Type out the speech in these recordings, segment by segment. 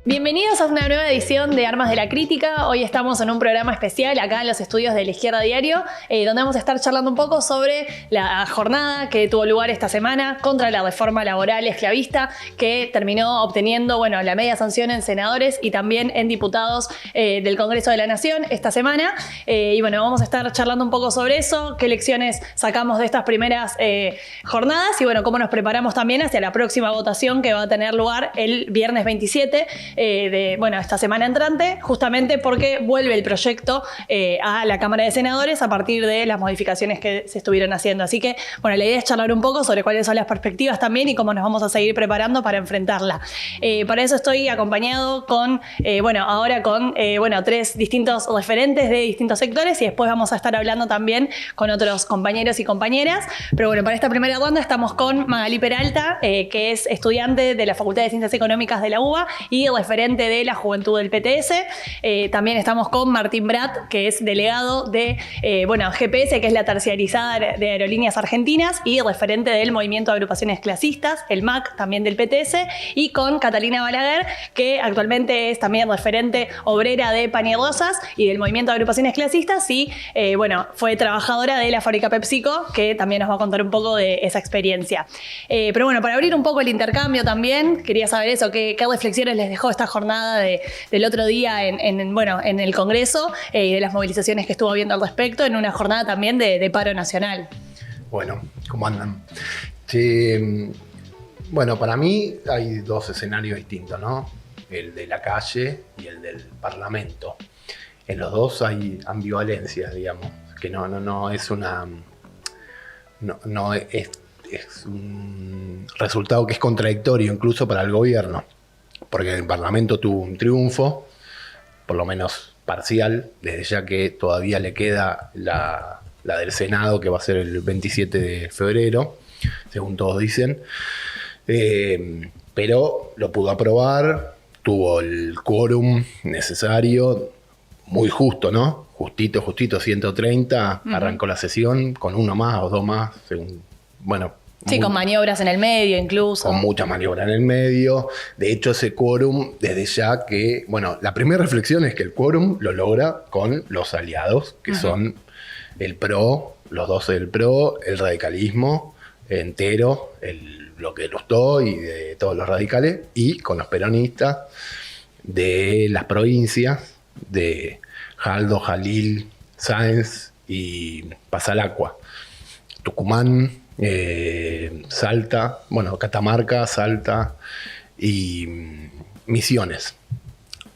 Bienvenidos a una nueva edición de Armas de la Crítica. Hoy estamos en un programa especial acá en los estudios de La Izquierda Diario, donde vamos a estar charlando un poco sobre la jornada que tuvo lugar esta semana contra la reforma laboral esclavista, que terminó obteniendo la media sanción en senadores y también en diputados del Congreso de la Nación esta semana. Vamos a estar charlando un poco sobre eso, qué lecciones sacamos de estas primeras jornadas y cómo nos preparamos también hacia la próxima votación que va a tener lugar el viernes 27 esta semana entrante, justamente porque vuelve el proyecto a la Cámara de Senadores a partir de las modificaciones que se estuvieron haciendo. Así que, la idea es charlar un poco sobre cuáles son las perspectivas también y cómo nos vamos a seguir preparando para enfrentarla. Para eso estoy acompañado con, tres distintos referentes de distintos sectores y después vamos a estar hablando también con otros compañeros y compañeras. Pero para esta primera ronda estamos con Magalí Peralta, que es estudiante de la Facultad de Ciencias Económicas de la UBA y referente de la Juventud del PTS. También estamos con Martín Brat, que es delegado de GPS, que es la terciarizada de Aerolíneas Argentinas y referente del Movimiento de Agrupaciones Clasistas, el MAC, también del PTS, y con Catalina Balaguer, que actualmente es también referente obrera de Pan y Rosas y del Movimiento de Agrupaciones Clasistas y fue trabajadora de la fábrica PepsiCo, que también nos va a contar un poco de esa experiencia. Para abrir un poco el intercambio también, quería saber eso, qué reflexiones les dejó esta jornada del otro día en el Congreso y de las movilizaciones que estuvo habiendo al respecto en una jornada también de paro nacional. Bueno, ¿cómo andan? Para mí hay dos escenarios distintos, ¿no? El de la calle y el del Parlamento. En los dos hay ambivalencias, digamos, que no es una... No es un resultado que es contradictorio incluso para el gobierno, porque el Parlamento tuvo un triunfo, por lo menos parcial, desde ya que todavía le queda la del Senado, que va a ser el 27 de febrero, según todos dicen, pero lo pudo aprobar, tuvo el quórum necesario, muy justo, ¿no? Justito, 130, arrancó la sesión con uno más o dos más, según, sí, con maniobras en el medio incluso. Con muchas maniobras en el medio. De hecho, ese quórum, desde ya que... la primera reflexión es que el quórum lo logra con los aliados, que son el PRO, los 12 del PRO, el radicalismo entero, el bloque de Lustó y de todos los radicales, y con los peronistas de las provincias de Jaldo, Jalil, Sáenz y Pasalacua, Tucumán, Salta, Catamarca, Salta y Misiones.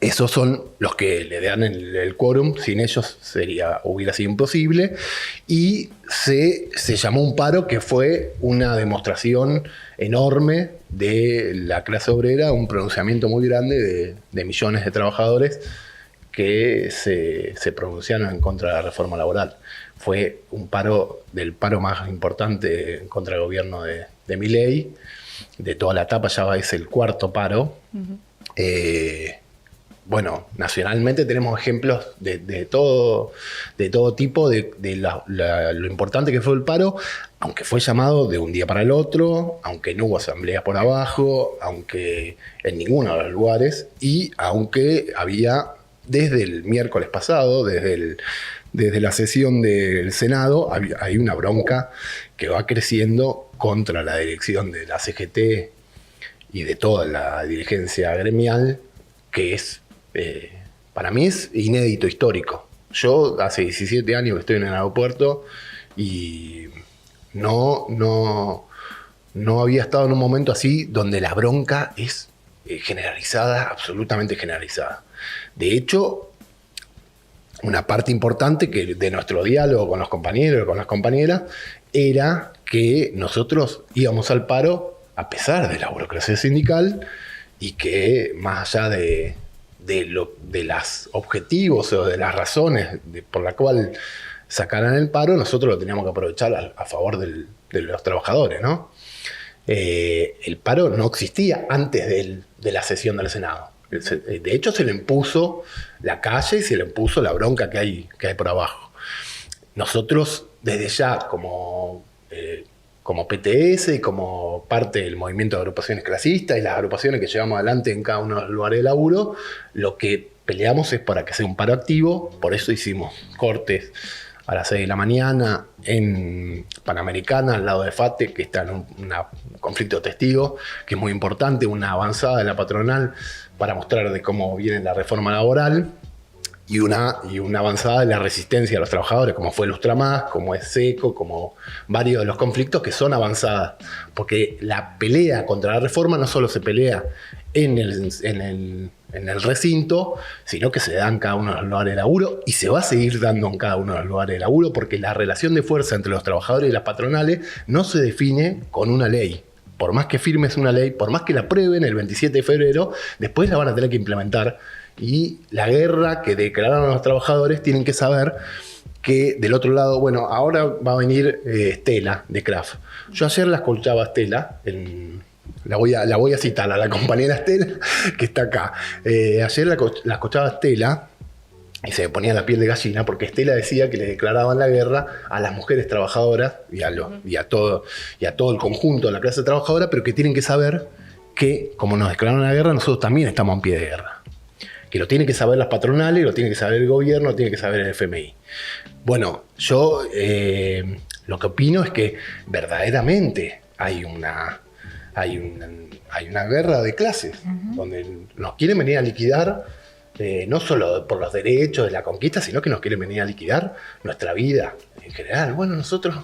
Esos son los que le dan el quórum, sin ellos hubiera sido imposible, y se llamó un paro que fue una demostración enorme de la clase obrera, un pronunciamiento muy grande de millones de trabajadores que se pronunciaron en contra de la reforma laboral. Fue un paro más importante contra el gobierno de Milei, de toda la etapa, ya es el cuarto paro. Nacionalmente tenemos ejemplos de todo tipo de lo importante que fue el paro, aunque fue llamado de un día para el otro, aunque no hubo asamblea por abajo, aunque en ninguno de los lugares, y aunque había desde el miércoles pasado, desde la sesión del Senado, hay una bronca que va creciendo contra la dirección de la CGT y de toda la dirigencia gremial, que es, para mí es inédito, histórico. Yo hace 17 años que estoy en el aeropuerto y no había estado en un momento así donde la bronca es generalizada, absolutamente generalizada. De hecho, una parte importante de nuestro diálogo con los compañeros y con las compañeras era que nosotros íbamos al paro a pesar de la burocracia sindical y que más allá de los objetivos o de las razones por la cual sacaran el paro, nosotros lo teníamos que aprovechar a favor de los trabajadores, ¿no? El paro no existía antes de la sesión del Senado. De hecho, se le impuso la calle y se le impuso la bronca que hay por abajo. Nosotros, desde ya, como como PTS y como parte del movimiento de agrupaciones clasistas y las agrupaciones que llevamos adelante en cada uno de los lugares de laburo, lo que peleamos es para que sea un paro activo. Por eso hicimos cortes a las 6 de la mañana en Panamericana, al lado de FATE, que está en un conflicto de testigos, que es muy importante, una avanzada de la patronal para mostrar de cómo viene la reforma laboral, y una avanzada de la resistencia a los trabajadores, como fue el Lustramás, como es SECO, como varios de los conflictos que son avanzadas. Porque la pelea contra la reforma no solo se pelea en el recinto, sino que se da en cada uno de los lugares de laburo y se va a seguir dando en cada uno de los lugares de laburo, porque la relación de fuerza entre los trabajadores y las patronales no se define con una ley. Por más que firmes una ley, por más que la aprueben el 27 de febrero, después la van a tener que implementar. Y la guerra que declararon los trabajadores tienen que saber que del otro lado, bueno, ahora va a venir Estela de Kraft. Yo ayer la escuchaba a Estela, la voy a citar a la compañera Estela que está acá. Ayer la escuchaba a Estela y se me ponía la piel de gallina porque Estela decía que le declaraban la guerra a las mujeres trabajadoras y a todo el conjunto de la clase trabajadora, pero que tienen que saber que, como nos declararon la guerra, nosotros también estamos en pie de guerra. Que lo tienen que saber las patronales, lo tiene que saber el gobierno, lo tiene que saber el FMI. Bueno, yo lo que opino es que verdaderamente hay una guerra de clases, donde nos quieren venir a liquidar, no solo por los derechos de la conquista, sino que nos quieren venir a liquidar nuestra vida en general. Bueno, nosotros...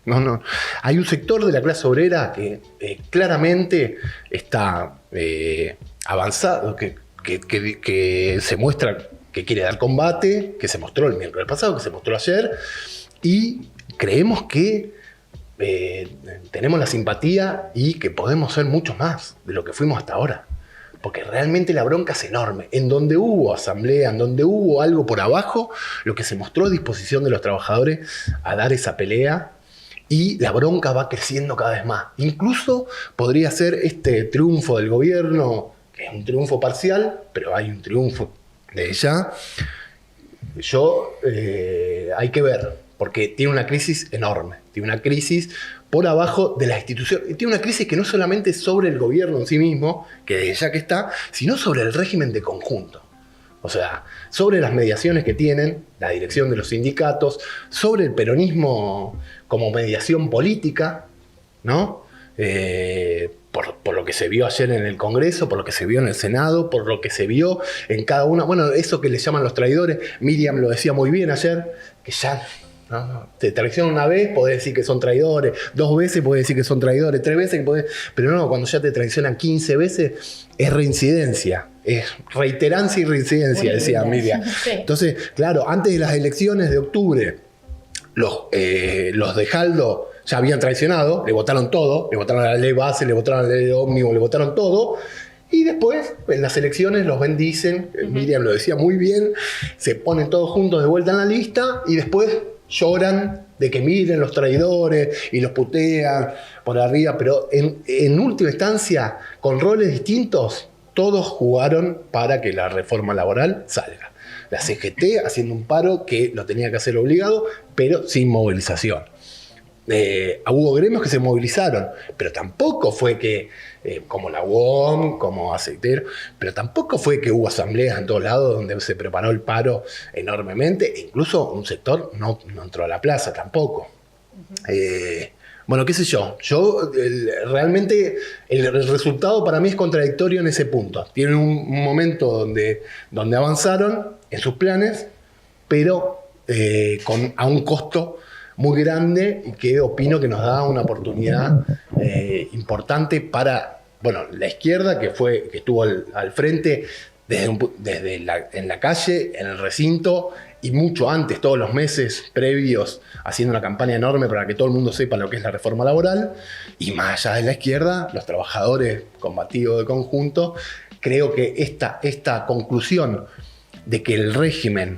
No. Hay un sector de la clase obrera que claramente está avanzado, que se muestra que quiere dar combate, que se mostró el miércoles pasado, que se mostró ayer, y creemos que tenemos la simpatía y que podemos ser mucho más de lo que fuimos hasta ahora. Porque realmente la bronca es enorme. En donde hubo asamblea, en donde hubo algo por abajo, lo que se mostró a disposición de los trabajadores a dar esa pelea, y la bronca va creciendo cada vez más. Incluso podría ser este triunfo del gobierno, que es un triunfo parcial, pero hay un triunfo de ella. Hay que ver, porque tiene una crisis enorme, tiene una crisis por abajo de las instituciones, y tiene una crisis que no solamente es sobre el gobierno en sí mismo, que desde ya que está, sino sobre el régimen de conjunto. O sea, sobre las mediaciones que tienen la dirección de los sindicatos, sobre el peronismo como mediación política, ¿no? Por lo que se vio ayer en el Congreso, por lo que se vio en el Senado, por lo que se vio en cada una. Bueno, eso que le llaman los traidores, Miriam lo decía muy bien ayer, que ya, ¿no? Te traicionan una vez, podés decir que son traidores, 2 veces podés decir que son traidores, 3 veces, pero no, cuando ya te traicionan 15 veces, es reincidencia. Es reiterancia y reincidencia, decía Miriam. Sí. Entonces, claro, antes de las elecciones de octubre, los de Jaldo ya habían traicionado, le votaron todo, le votaron a la ley base, le votaron a la ley de ómnibus, le votaron todo. Y después, en las elecciones, los bendicen, Miriam lo decía muy bien, se ponen todos juntos de vuelta en la lista y después lloran de que miren los traidores y los putean por arriba. Pero en última instancia, con roles distintos, todos jugaron para que la reforma laboral salga. La CGT haciendo un paro que lo tenía que hacer obligado, pero sin movilización. Hubo gremios que se movilizaron, pero tampoco fue que, como la UOM, como Aceitero, pero tampoco fue que hubo asambleas en todos lados donde se preparó el paro enormemente, e incluso un sector no entró a la plaza tampoco. Bueno, qué sé yo. Realmente el resultado para mí es contradictorio en ese punto. Tienen un momento donde avanzaron en sus planes, pero a un costo muy grande y que opino que nos da una oportunidad importante para, bueno, la izquierda que estuvo al frente en la calle, en el recinto, y mucho antes, todos los meses previos, haciendo una campaña enorme para que todo el mundo sepa lo que es la reforma laboral. Y más allá de la izquierda, los trabajadores combativos de conjunto, creo que esta conclusión de que el régimen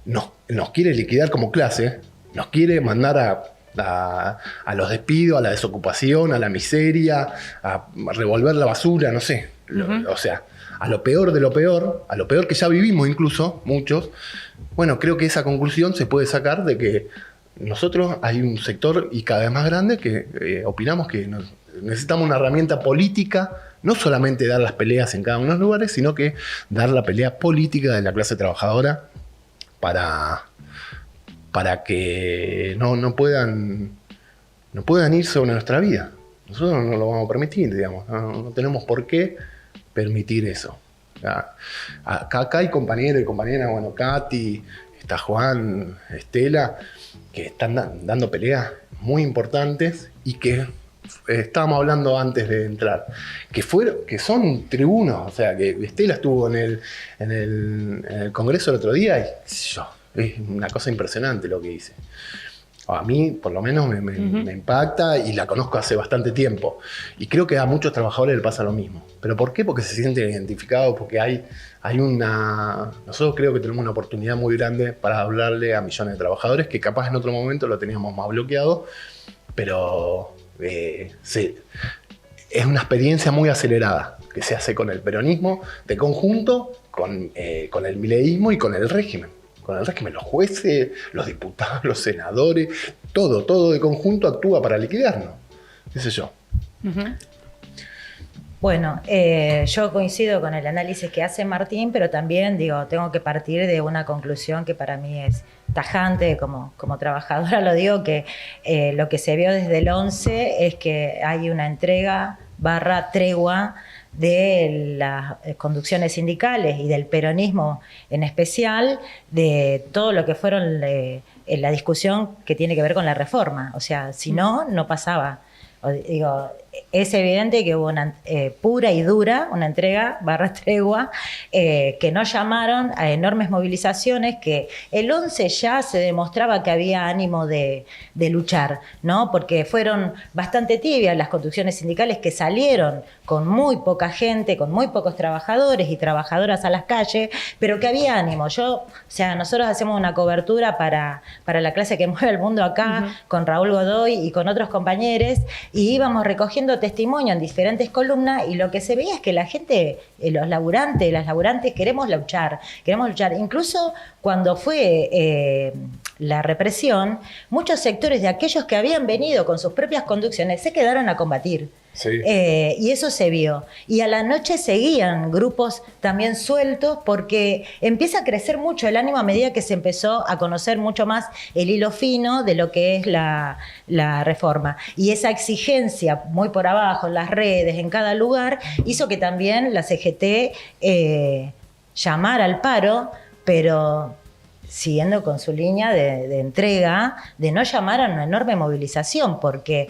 nos quiere liquidar como clase, nos quiere mandar a los despidos, a la desocupación, a la miseria, a revolver la basura, no sé. O sea, a lo peor de lo peor, a lo peor que ya vivimos incluso, muchos. Bueno, creo que esa conclusión se puede sacar de que nosotros hay un sector y cada vez más grande que opinamos que necesitamos una herramienta política, no solamente dar las peleas en cada uno de los lugares, sino que dar la pelea política de la clase trabajadora para que no puedan ir sobre nuestra vida. Nosotros no lo vamos a permitir, digamos. No tenemos por qué permitir eso. Acá hay compañeros y compañeras, bueno, Katy, está Juan, Estela, que están dando peleas muy importantes y que estábamos hablando antes de entrar, que son tribunos. O sea, que Estela estuvo en el Congreso el otro día y qué sé yo, es una cosa impresionante lo que dice. A mí, por lo menos, me impacta y la conozco hace bastante tiempo. Y creo que a muchos trabajadores les pasa lo mismo. ¿Pero por qué? Porque se sienten identificados, porque hay una... Nosotros creo que tenemos una oportunidad muy grande para hablarle a millones de trabajadores que capaz en otro momento lo teníamos más bloqueado, pero es una experiencia muy acelerada que se hace con el peronismo de conjunto, con el mileísmo y con el régimen. Con el régimen, los jueces, los diputados, los senadores, todo de conjunto actúa para liquidarnos. ¿Qué sé yo? Bueno, yo coincido con el análisis que hace Martín, pero también tengo que partir de una conclusión que para mí es tajante, como trabajadora lo digo, que lo que se vio desde el 11 es que hay una entrega / tregua de las conducciones sindicales y del peronismo en especial, de todo lo que fueron la discusión que tiene que ver con la reforma. O sea, si no pasaba. Es evidente que hubo una pura y dura, una entrega / tregua, que no llamaron a enormes movilizaciones, que el 11 ya se demostraba que había ánimo de luchar, ¿no? Porque fueron bastante tibias las conducciones sindicales que salieron con muy poca gente, con muy pocos trabajadores y trabajadoras a las calles, pero que había ánimo. Nosotros hacemos una cobertura para la clase que mueve el mundo acá, con Raúl Godoy y con otros compañeros, y íbamos recogiendo testimonio en diferentes columnas, y lo que se veía es que la gente, los laburantes, las laburantes, queremos luchar. Incluso cuando fue la represión, muchos sectores de aquellos que habían venido con sus propias conducciones se quedaron a combatir. Sí. Y eso se vio. Y a la noche seguían grupos también sueltos, porque empieza a crecer mucho el ánimo a medida que se empezó a conocer mucho más el hilo fino de lo que es la reforma. Y esa exigencia muy por abajo, en las redes, en cada lugar, hizo que también la CGT llamara al paro, pero siguiendo con su línea de entrega, de no llamar a una enorme movilización, porque,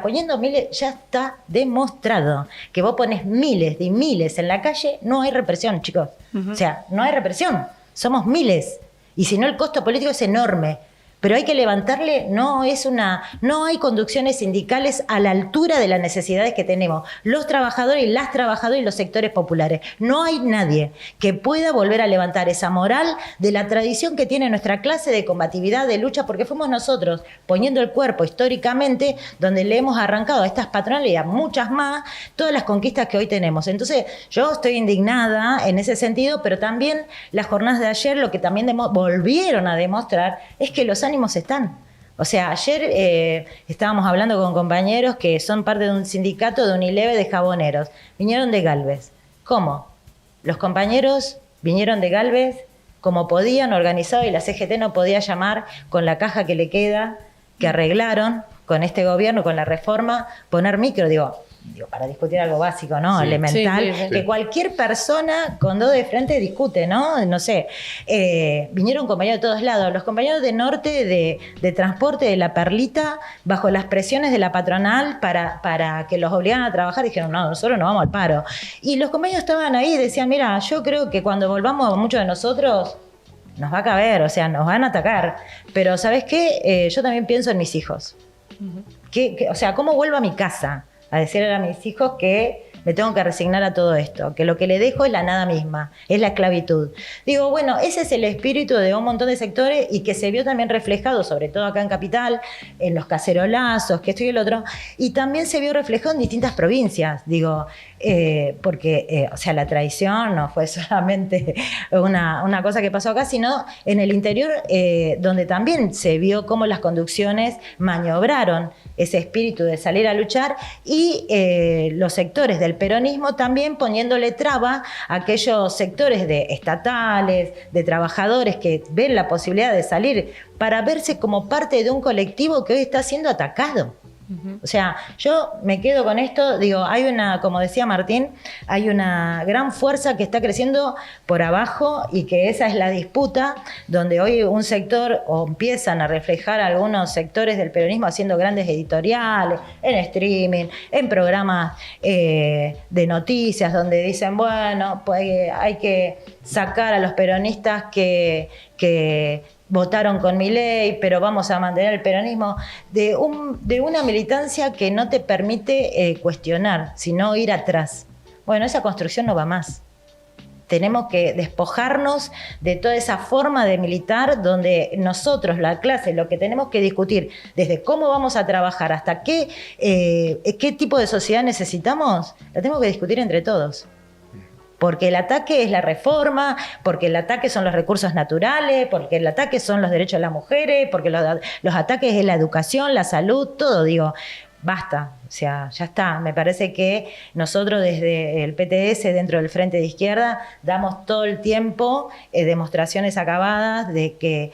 poniendo miles, ya está demostrado que vos pones miles y miles en la calle, no hay represión, chicos. No hay represión, somos miles. Y si no, el costo político es enorme. Pero hay que levantarle, no hay conducciones sindicales a la altura de las necesidades que tenemos los trabajadores y las trabajadoras y los sectores populares. No hay nadie que pueda volver a levantar esa moral de la tradición que tiene nuestra clase de combatividad, de lucha, porque fuimos nosotros poniendo el cuerpo históricamente, donde le hemos arrancado a estas patronales y a muchas más todas las conquistas que hoy tenemos. Entonces, yo estoy indignada en ese sentido, pero también las jornadas de ayer lo que también volvieron a demostrar es que los ánimos están. Ayer estábamos hablando con compañeros que son parte de un sindicato de Unilever de jaboneros. Vinieron de Galvez. ¿Cómo? Los compañeros vinieron de Galvez como podían, organizado, y la CGT no podía llamar con la caja que le queda, que arreglaron con este gobierno, con la reforma, poner micro, para discutir algo básico, ¿no? Sí, elemental, sí. Que cualquier persona con dos de frente discute, ¿no? No sé. Vinieron compañeros de todos lados. Los compañeros de Norte, de transporte de La Perlita, bajo las presiones de la patronal para que los obligaran a trabajar, dijeron, no, nosotros no vamos al paro. Y los compañeros estaban ahí y decían, mira, yo creo que cuando volvamos muchos de nosotros nos va a caber, nos van a atacar. Pero ¿sabes qué? Yo también pienso en mis hijos. ¿Cómo vuelvo a mi casa a decirle a mis hijos que me tengo que resignar a todo esto, que lo que le dejo es la nada misma, es la esclavitud. Digo, bueno, ese es el espíritu de un montón de sectores y que se vio también reflejado, sobre todo acá en Capital, en los cacerolazos, que esto y el otro, y también se vio reflejado en distintas provincias, digo, porque, o sea, la traición no fue solamente una cosa que pasó acá, sino en el interior, donde también se vio cómo las conducciones maniobraron ese espíritu de salir a luchar y los sectores del peronismo también poniéndole traba a aquellos sectores de estatales, de trabajadores que ven la posibilidad de salir para verse como parte de un colectivo que hoy está siendo atacado. O sea, yo me quedo con esto, digo, hay una, como decía Martín, hay una gran fuerza que está creciendo por abajo y que esa es la disputa, donde hoy un sector, o empiezan a reflejar algunos sectores del peronismo haciendo grandes editoriales, en streaming, en programas de noticias, donde dicen, bueno, pues hay que sacar a los peronistas que votaron con Milei, pero vamos a mantener el peronismo, de una militancia que no te permite cuestionar, sino ir atrás. Bueno, esa construcción no va más. Tenemos que despojarnos de toda esa forma de militar donde nosotros, la clase, lo que tenemos que discutir, desde cómo vamos a trabajar hasta qué tipo de sociedad necesitamos, la tenemos que discutir entre todos. Porque el ataque es la reforma, porque el ataque son los recursos naturales, porque el ataque son los derechos de las mujeres, porque los ataques es la educación, la salud, todo, digo, basta, o sea, ya está. Me parece que nosotros desde el PTS, dentro del Frente de Izquierda, damos todo el tiempo demostraciones acabadas de que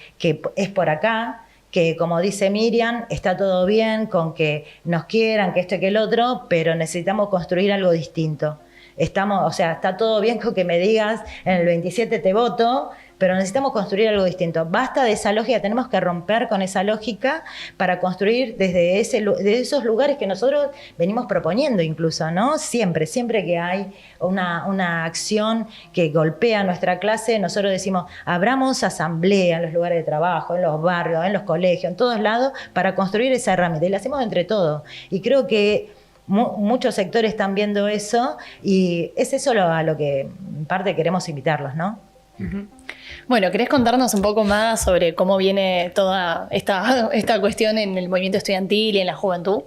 es por acá, que como dice Miriam, está todo bien con que nos quieran, que esto y que el otro, pero necesitamos construir algo distinto. O sea, está todo bien con que me digas en el 27 te voto, pero necesitamos construir algo distinto. Basta de esa lógica, tenemos que romper con esa lógica para construir desde esos lugares que nosotros venimos proponiendo incluso, ¿no? Siempre que hay una acción que golpea a nuestra clase, nosotros decimos, abramos asamblea en los lugares de trabajo, en los barrios, en los colegios, en todos lados, para construir esa herramienta. Y la hacemos entre todos. Y creo que muchos sectores están viendo eso y es eso a lo que en parte queremos invitarlos, ¿no? Uh-huh. Bueno, ¿querés contarnos un poco más sobre cómo viene toda esta cuestión en el movimiento estudiantil y en la juventud?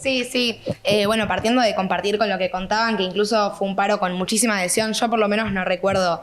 Sí. Bueno, partiendo de compartir con lo que contaban, que incluso fue un paro con muchísima adhesión, yo por lo menos no recuerdo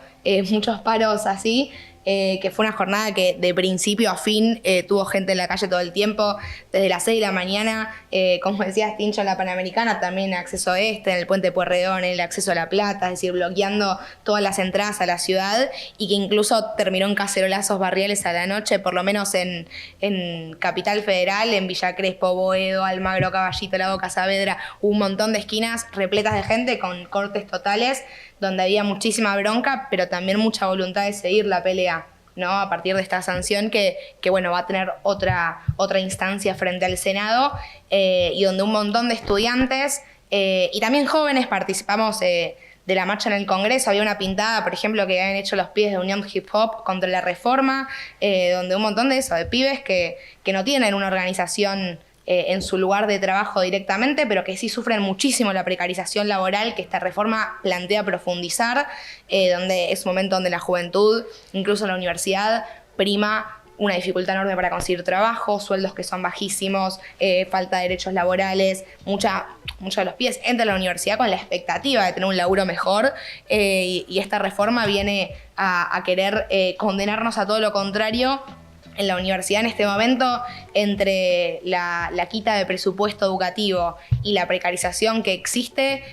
muchos paros así, que fue una jornada que de principio a fin tuvo gente en la calle todo el tiempo, desde las 6 de la mañana, como decías, Tincho, en la Panamericana, también acceso en el puente Pueyrredón, el acceso a La Plata, es decir, bloqueando todas las entradas a la ciudad, y que incluso terminó en cacerolazos barriales a la noche, por lo menos en Capital Federal, en Villa Crespo, Boedo, Almagro, Caballito, La Boca, Saavedra, un montón de esquinas repletas de gente con cortes totales, donde había muchísima bronca, pero también mucha voluntad de seguir la pelea, ¿no? A partir de esta sanción que bueno, va a tener otra instancia frente al Senado, y donde un montón de estudiantes y también jóvenes participamos de la marcha en el Congreso. Había una pintada, por ejemplo, que habían hecho los pibes de Unión Hip Hop contra la reforma, donde un montón de pibes que no tienen una organización en su lugar de trabajo directamente, pero que sí sufren muchísimo la precarización laboral que esta reforma plantea profundizar, donde es un momento donde la juventud, incluso en la universidad, prima una dificultad enorme para conseguir trabajo, sueldos que son bajísimos, falta de derechos laborales. Muchos de los pibes entran a la universidad con la expectativa de tener un laburo mejor, y esta reforma viene a querer condenarnos a todo lo contrario. En la universidad en este momento, entre la quita de presupuesto educativo y la precarización que existe,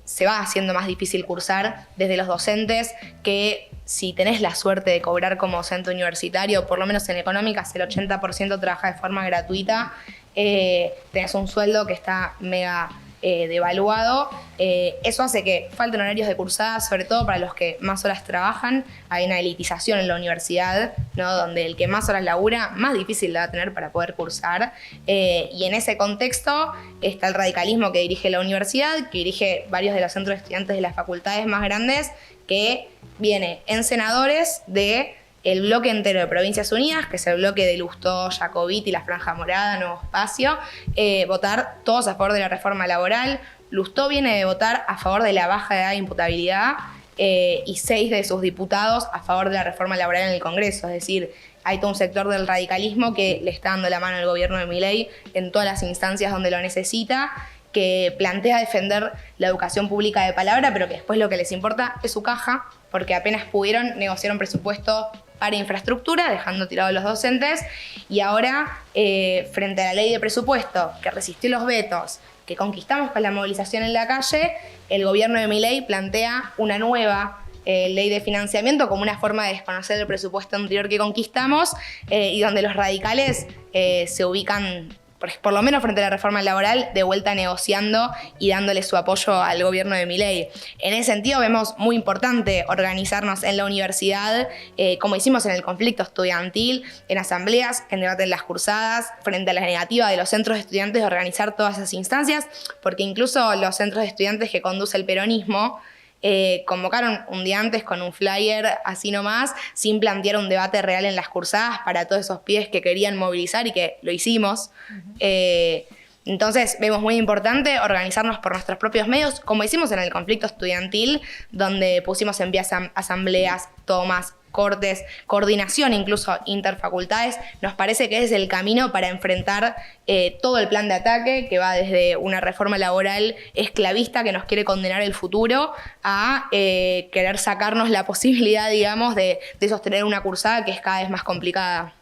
se va haciendo más difícil cursar desde los docentes, que si tenés la suerte de cobrar como docente universitario, por lo menos en económicas el 80% trabaja de forma gratuita, tenés un sueldo que está mega devaluado. Eso hace que falten horarios de cursada, sobre todo para los que más horas trabajan. Hay una elitización en la universidad, ¿no? Donde el que más horas labura, más difícil la va a tener para poder cursar. Y en ese contexto está el radicalismo que dirige la universidad, que dirige varios de los centros de estudiantes de las facultades más grandes, que viene en senadores de el bloque entero de Provincias Unidas, que es el bloque de Lustó, Jacobiti, la Franja Morada, Nuevo Espacio, votar todos a favor de la reforma laboral. Lustó viene de votar a favor de la baja edad de imputabilidad y 6 de sus diputados a favor de la reforma laboral en el Congreso. Es decir, hay todo un sector del radicalismo que le está dando la mano al gobierno de Milei en todas las instancias donde lo necesita, que plantea defender la educación pública de palabra, pero que después lo que les importa es su caja, porque apenas pudieron, negociaron presupuesto para infraestructura, dejando tirados los docentes, y ahora, frente a la ley de presupuesto, que resistió los vetos, que conquistamos con la movilización en la calle, el gobierno de Milei plantea una nueva ley de financiamiento como una forma de desconocer el presupuesto anterior que conquistamos, y donde los radicales se ubican, por lo menos frente a la reforma laboral, de vuelta negociando y dándole su apoyo al gobierno de Milei. En ese sentido vemos muy importante organizarnos en la universidad, como hicimos en el conflicto estudiantil, en asambleas, en debate en las cursadas, frente a la negativa de los centros de estudiantes de organizar todas esas instancias, porque incluso los centros de estudiantes que conduce el peronismo convocaron un día antes con un flyer así nomás, sin plantear un debate real en las cursadas para todos esos pibes que querían movilizar y que lo hicimos. Entonces vemos muy importante organizarnos por nuestros propios medios, como hicimos en el conflicto estudiantil, donde pusimos en pie asambleas, tomas, cortes, coordinación incluso interfacultades. Nos parece que ese es el camino para enfrentar todo el plan de ataque, que va desde una reforma laboral esclavista que nos quiere condenar el futuro a querer sacarnos la posibilidad, digamos, de sostener una cursada que es cada vez más complicada.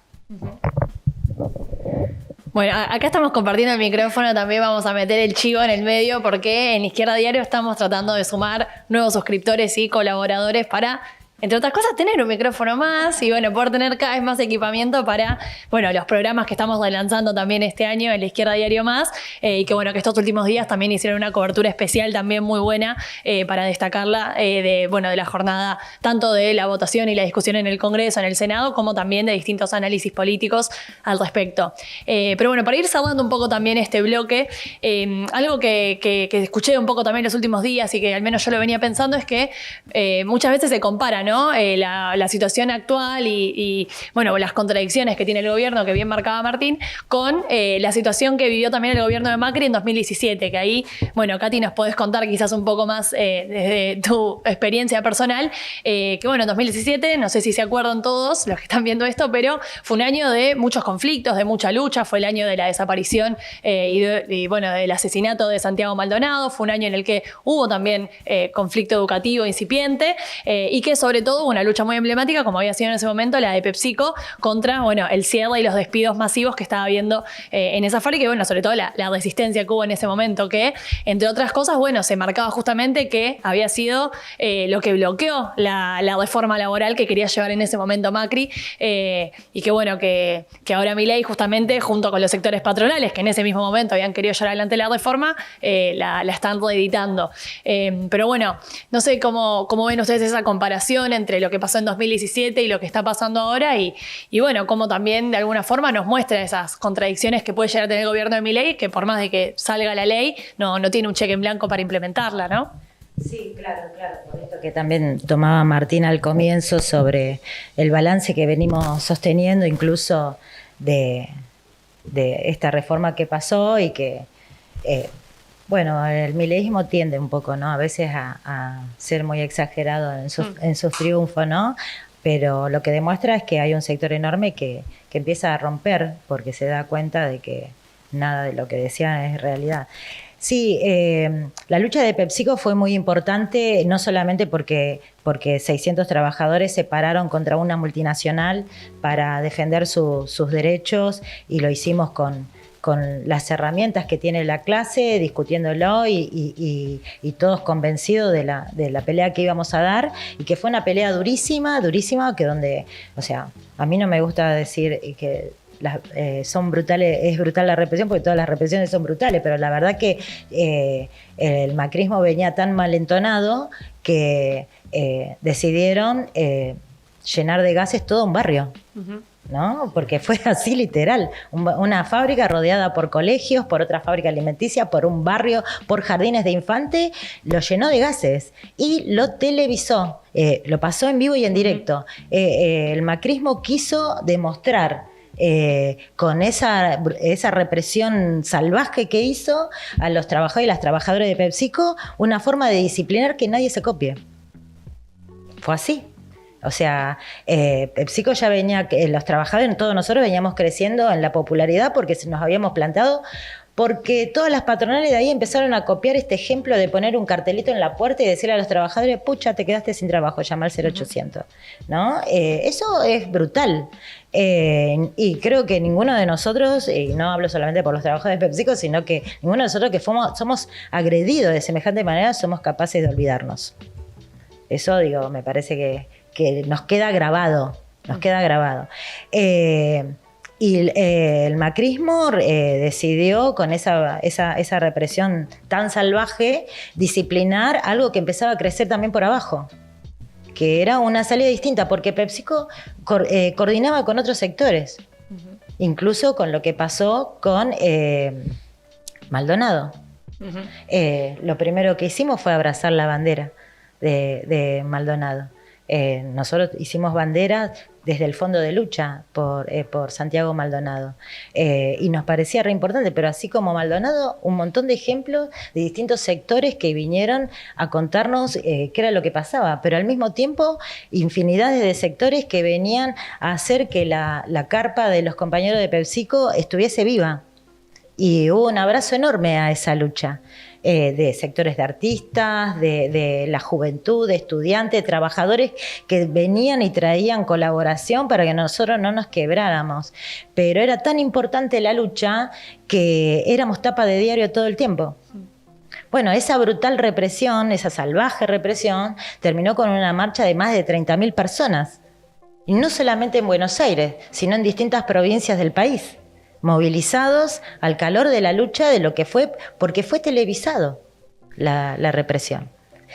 Bueno, acá estamos compartiendo el micrófono, también vamos a meter el chivo en el medio porque en Izquierda Diario estamos tratando de sumar nuevos suscriptores y colaboradores para, entre otras cosas, tener un micrófono más y bueno, poder tener cada vez más equipamiento para, bueno, los programas que estamos lanzando también este año en la Izquierda Diario Más, y que bueno, que estos últimos días también hicieron una cobertura especial también muy buena para destacarla de la jornada, tanto de la votación y la discusión en el Congreso, en el Senado, como también de distintos análisis políticos al respecto. Pero bueno, para ir cerrando un poco también este bloque, algo que escuché un poco también los últimos días y que al menos yo lo venía pensando es que muchas veces se compara, ¿no? La situación actual y bueno, las contradicciones que tiene el gobierno, que bien marcaba Martín, con la situación que vivió también el gobierno de Macri en 2017, que ahí, bueno, Katy, nos podés contar quizás un poco más desde tu experiencia personal, que bueno, en 2017, no sé si se acuerdan todos los que están viendo esto, pero fue un año de muchos conflictos, de mucha lucha, fue el año de la desaparición y bueno, del asesinato de Santiago Maldonado, fue un año en el que hubo también conflicto educativo incipiente y que sobre todo una lucha muy emblemática, como había sido en ese momento la de PepsiCo, contra, bueno, el cierre y los despidos masivos que estaba habiendo en esa fábrica y, bueno, sobre todo la resistencia que hubo en ese momento, que, entre otras cosas, bueno, se marcaba justamente que había sido lo que bloqueó la reforma laboral que quería llevar en ese momento Macri y que, bueno, que ahora Milei, justamente, junto con los sectores patronales, que en ese mismo momento habían querido llevar adelante la reforma, la están reeditando. Pero bueno, no sé cómo ven ustedes esa comparación entre lo que pasó en 2017 y lo que está pasando ahora y bueno, cómo también de alguna forma nos muestra esas contradicciones que puede llegar a tener el gobierno de Milei, que por más de que salga la ley, no tiene un cheque en blanco para implementarla, ¿no? Sí, claro, por esto que también tomaba Martín al comienzo sobre el balance que venimos sosteniendo incluso de esta reforma que pasó y que bueno, el mileísmo tiende un poco, ¿no? A veces a ser muy exagerado en sus triunfos, ¿no? Pero lo que demuestra es que hay un sector enorme que empieza a romper porque se da cuenta de que nada de lo que decían es realidad. Sí, la lucha de PepsiCo fue muy importante, no solamente porque 600 trabajadores se pararon contra una multinacional para defender sus derechos y lo hicimos con las herramientas que tiene la clase, discutiéndolo y todos convencidos de la pelea que íbamos a dar y que fue una pelea durísima, que donde, o sea, a mí no me gusta decir que son brutales, es brutal la represión porque todas las represiones son brutales, pero la verdad que el macrismo venía tan mal entonado que decidieron llenar de gases todo un barrio. Uh-huh. ¿No? Porque fue así literal, una fábrica rodeada por colegios, por otra fábrica alimenticia, por un barrio, por jardines de infante, lo llenó de gases y lo televisó, lo pasó en vivo y en directo. El macrismo quiso demostrar con esa represión salvaje que hizo a los trabajadores y las trabajadoras de PepsiCo, una forma de disciplinar que nadie se copie. Fue así. O sea, PepsiCo ya venía, los trabajadores, todos nosotros veníamos creciendo en la popularidad porque nos habíamos plantado, porque todas las patronales de ahí empezaron a copiar este ejemplo de poner un cartelito en la puerta y decirle a los trabajadores, pucha, te quedaste sin trabajo, llama al 0800, ¿no? Eso es brutal. Y creo que ninguno de nosotros, y no hablo solamente por los trabajadores de PepsiCo, sino que ninguno de nosotros que somos agredidos de semejante manera somos capaces de olvidarnos. Eso, digo, me parece que nos queda grabado, Y el macrismo decidió, con esa represión tan salvaje, disciplinar algo que empezaba a crecer también por abajo, que era una salida distinta, porque PepsiCo coordinaba con otros sectores, incluso con lo que pasó con Maldonado. Lo primero que hicimos fue abrazar la bandera de Maldonado. Nosotros hicimos banderas desde el Fondo de Lucha por Santiago Maldonado, y nos parecía re importante, pero así como Maldonado, un montón de ejemplos de distintos sectores que vinieron a contarnos qué era lo que pasaba, pero al mismo tiempo infinidades de sectores que venían a hacer que la carpa de los compañeros de PepsiCo estuviese viva, y hubo un abrazo enorme a esa lucha. De sectores de artistas, de la juventud, de estudiantes, de trabajadores que venían y traían colaboración para que nosotros no nos quebráramos. Pero era tan importante la lucha que éramos tapa de diario todo el tiempo. Bueno, esa brutal represión, esa salvaje represión, terminó con una marcha de más de 30.000 personas. Y no solamente en Buenos Aires, sino en distintas provincias del país, movilizados al calor de la lucha de lo que fue, porque fue televisado la represión.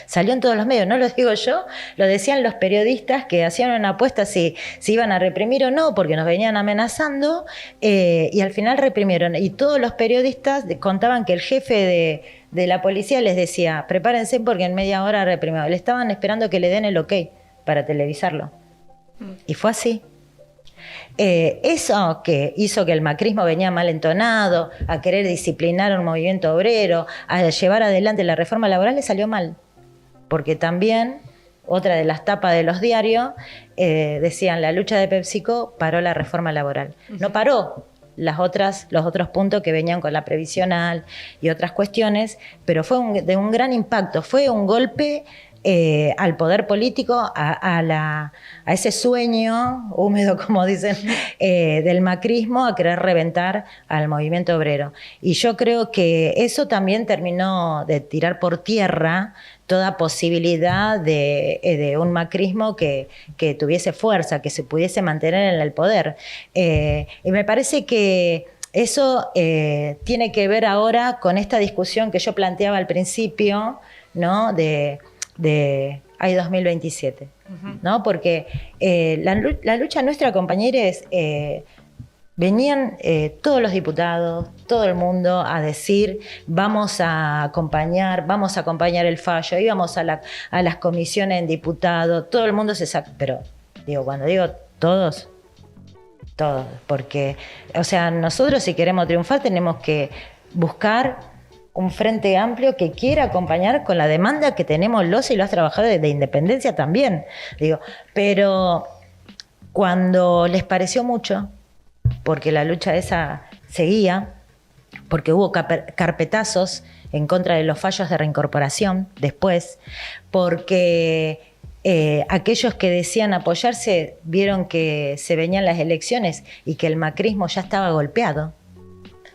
Salió en todos los medios, no lo digo yo, lo decían los periodistas que hacían una apuesta si iban a reprimir o no, porque nos venían amenazando, y al final reprimieron. Y todos los periodistas contaban que el jefe de la policía les decía, prepárense porque en media hora reprimimos. Le estaban esperando que le den el ok para televisarlo. Y fue así. Eso que hizo que el macrismo venía mal entonado, a querer disciplinar un movimiento obrero, a llevar adelante la reforma laboral, le salió mal. Porque también, otra de las tapas de los diarios, decían, la lucha de PepsiCo paró la reforma laboral. No paró los otros puntos que venían con la previsional y otras cuestiones, pero fue de un gran impacto, fue un golpe al poder político, a ese sueño húmedo, como dicen, del macrismo, a querer reventar al movimiento obrero. Y yo creo que eso también terminó de tirar por tierra toda posibilidad de un macrismo que tuviese fuerza, que se pudiese mantener en el poder. Y me parece que eso tiene que ver ahora con esta discusión que yo planteaba al principio, ¿no? de hay 2027, ¿no? Porque la lucha nuestra, compañeros, venían todos los diputados, todo el mundo a decir vamos a acompañar el fallo, íbamos a las comisiones en diputados, todo el mundo se saca, pero cuando digo todos, porque, o sea, nosotros si queremos triunfar tenemos que buscar un frente amplio que quiera acompañar con la demanda que tenemos los y las trabajadoras de independencia también. Pero cuando les pareció mucho, porque la lucha esa seguía, porque hubo carpetazos en contra de los fallos de reincorporación después, porque aquellos que decían apoyarse vieron que se venían las elecciones y que el macrismo ya estaba golpeado.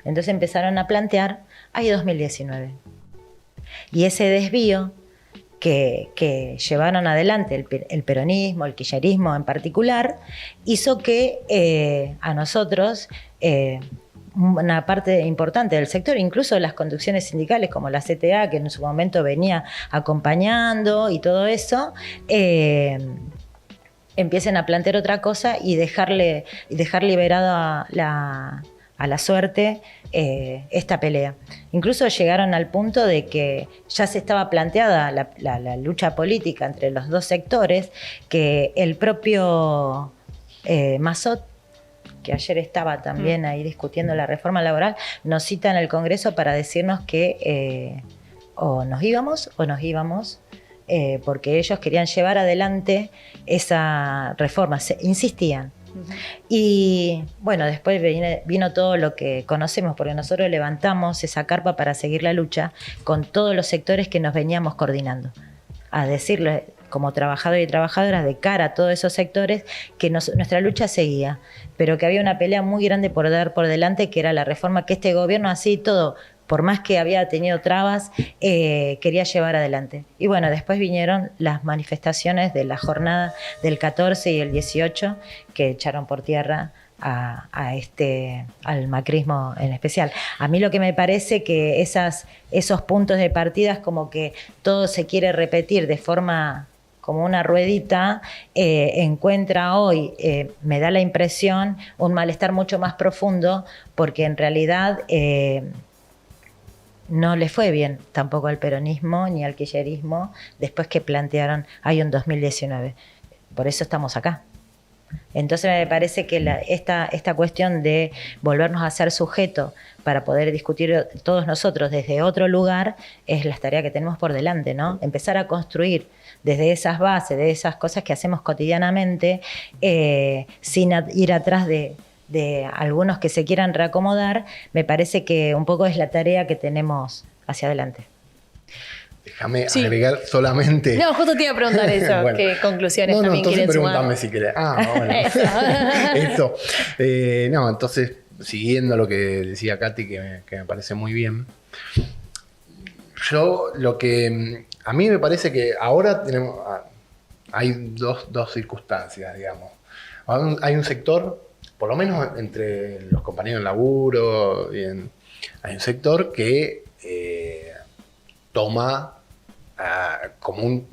Entonces empezaron a plantear, hay 2019. Y ese desvío que llevaron adelante el peronismo, el kirchnerismo en particular, hizo que a nosotros, una parte importante del sector, incluso las conducciones sindicales como la CTA, que en su momento venía acompañando y todo eso, empiecen a plantear otra cosa y dejar liberada a la suerte esta pelea. Incluso llegaron al punto de que ya se estaba planteada la lucha política entre los dos sectores, que el propio Massot que ayer estaba también ahí discutiendo la reforma laboral, nos citan al Congreso para decirnos que o nos íbamos, porque ellos querían llevar adelante esa reforma, insistían. Y bueno, después vino todo lo que conocemos, porque nosotros levantamos esa carpa para seguir la lucha con todos los sectores que nos veníamos coordinando, a decirle como trabajadores y trabajadoras de cara a todos esos sectores que nuestra lucha seguía, pero que había una pelea muy grande por dar por delante, que era la reforma que este gobierno, así todo, por más que había tenido trabas, quería llevar adelante. Y bueno, después vinieron las manifestaciones de la jornada del 14 y el 18, que echaron por tierra al macrismo en especial. A mí lo que me parece que esos puntos de partida es como que todo se quiere repetir de forma como una ruedita, encuentra hoy, me da la impresión, un malestar mucho más profundo, porque en realidad no le fue bien tampoco al peronismo ni al kirchnerismo después que plantearon hay un 2019. Por eso estamos acá. Entonces me parece que esta cuestión de volvernos a ser sujeto para poder discutir todos nosotros desde otro lugar es la tarea que tenemos por delante, ¿no? Empezar a construir desde esas bases, de esas cosas que hacemos cotidianamente, sin ir atrás de algunos que se quieran reacomodar, me parece que un poco es la tarea que tenemos hacia adelante. Déjame agregar solamente... No, justo te iba a preguntar eso, bueno, qué conclusiones también quieren sumar. Pregúntame si querés. Bueno. Eso. Entonces, siguiendo lo que decía Katy, que me parece muy bien, a mí me parece que ahora hay dos circunstancias, digamos. Hay un sector, por lo menos entre los compañeros de laburo, hay un sector que toma como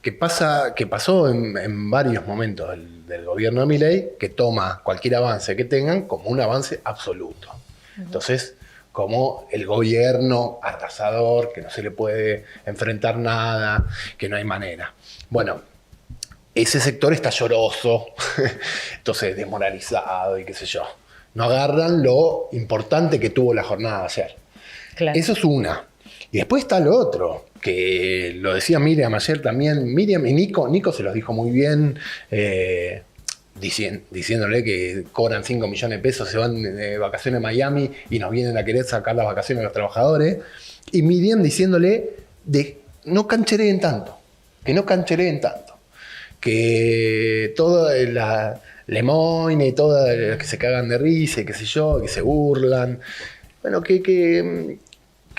que pasó en varios momentos del gobierno de Milei, que toma cualquier avance que tengan como un avance absoluto. Entonces, como el gobierno arrasador, que no se le puede enfrentar nada, que no hay manera. Bueno, ese sector está lloroso, entonces desmoralizado y qué sé yo. No agarran lo importante que tuvo la jornada de ayer. Claro. Eso es una. Y después está lo otro, que lo decía Miriam ayer también. Miriam y Nico se los dijo muy bien, diciéndole que cobran 5 millones de pesos, se van de vacaciones a Miami y nos vienen a querer sacar las vacaciones a los trabajadores. Y Miriam diciéndole no canchereen tanto, que toda la Lemoyne y todas las que se cagan de risa y qué sé yo, que se burlan. Bueno, que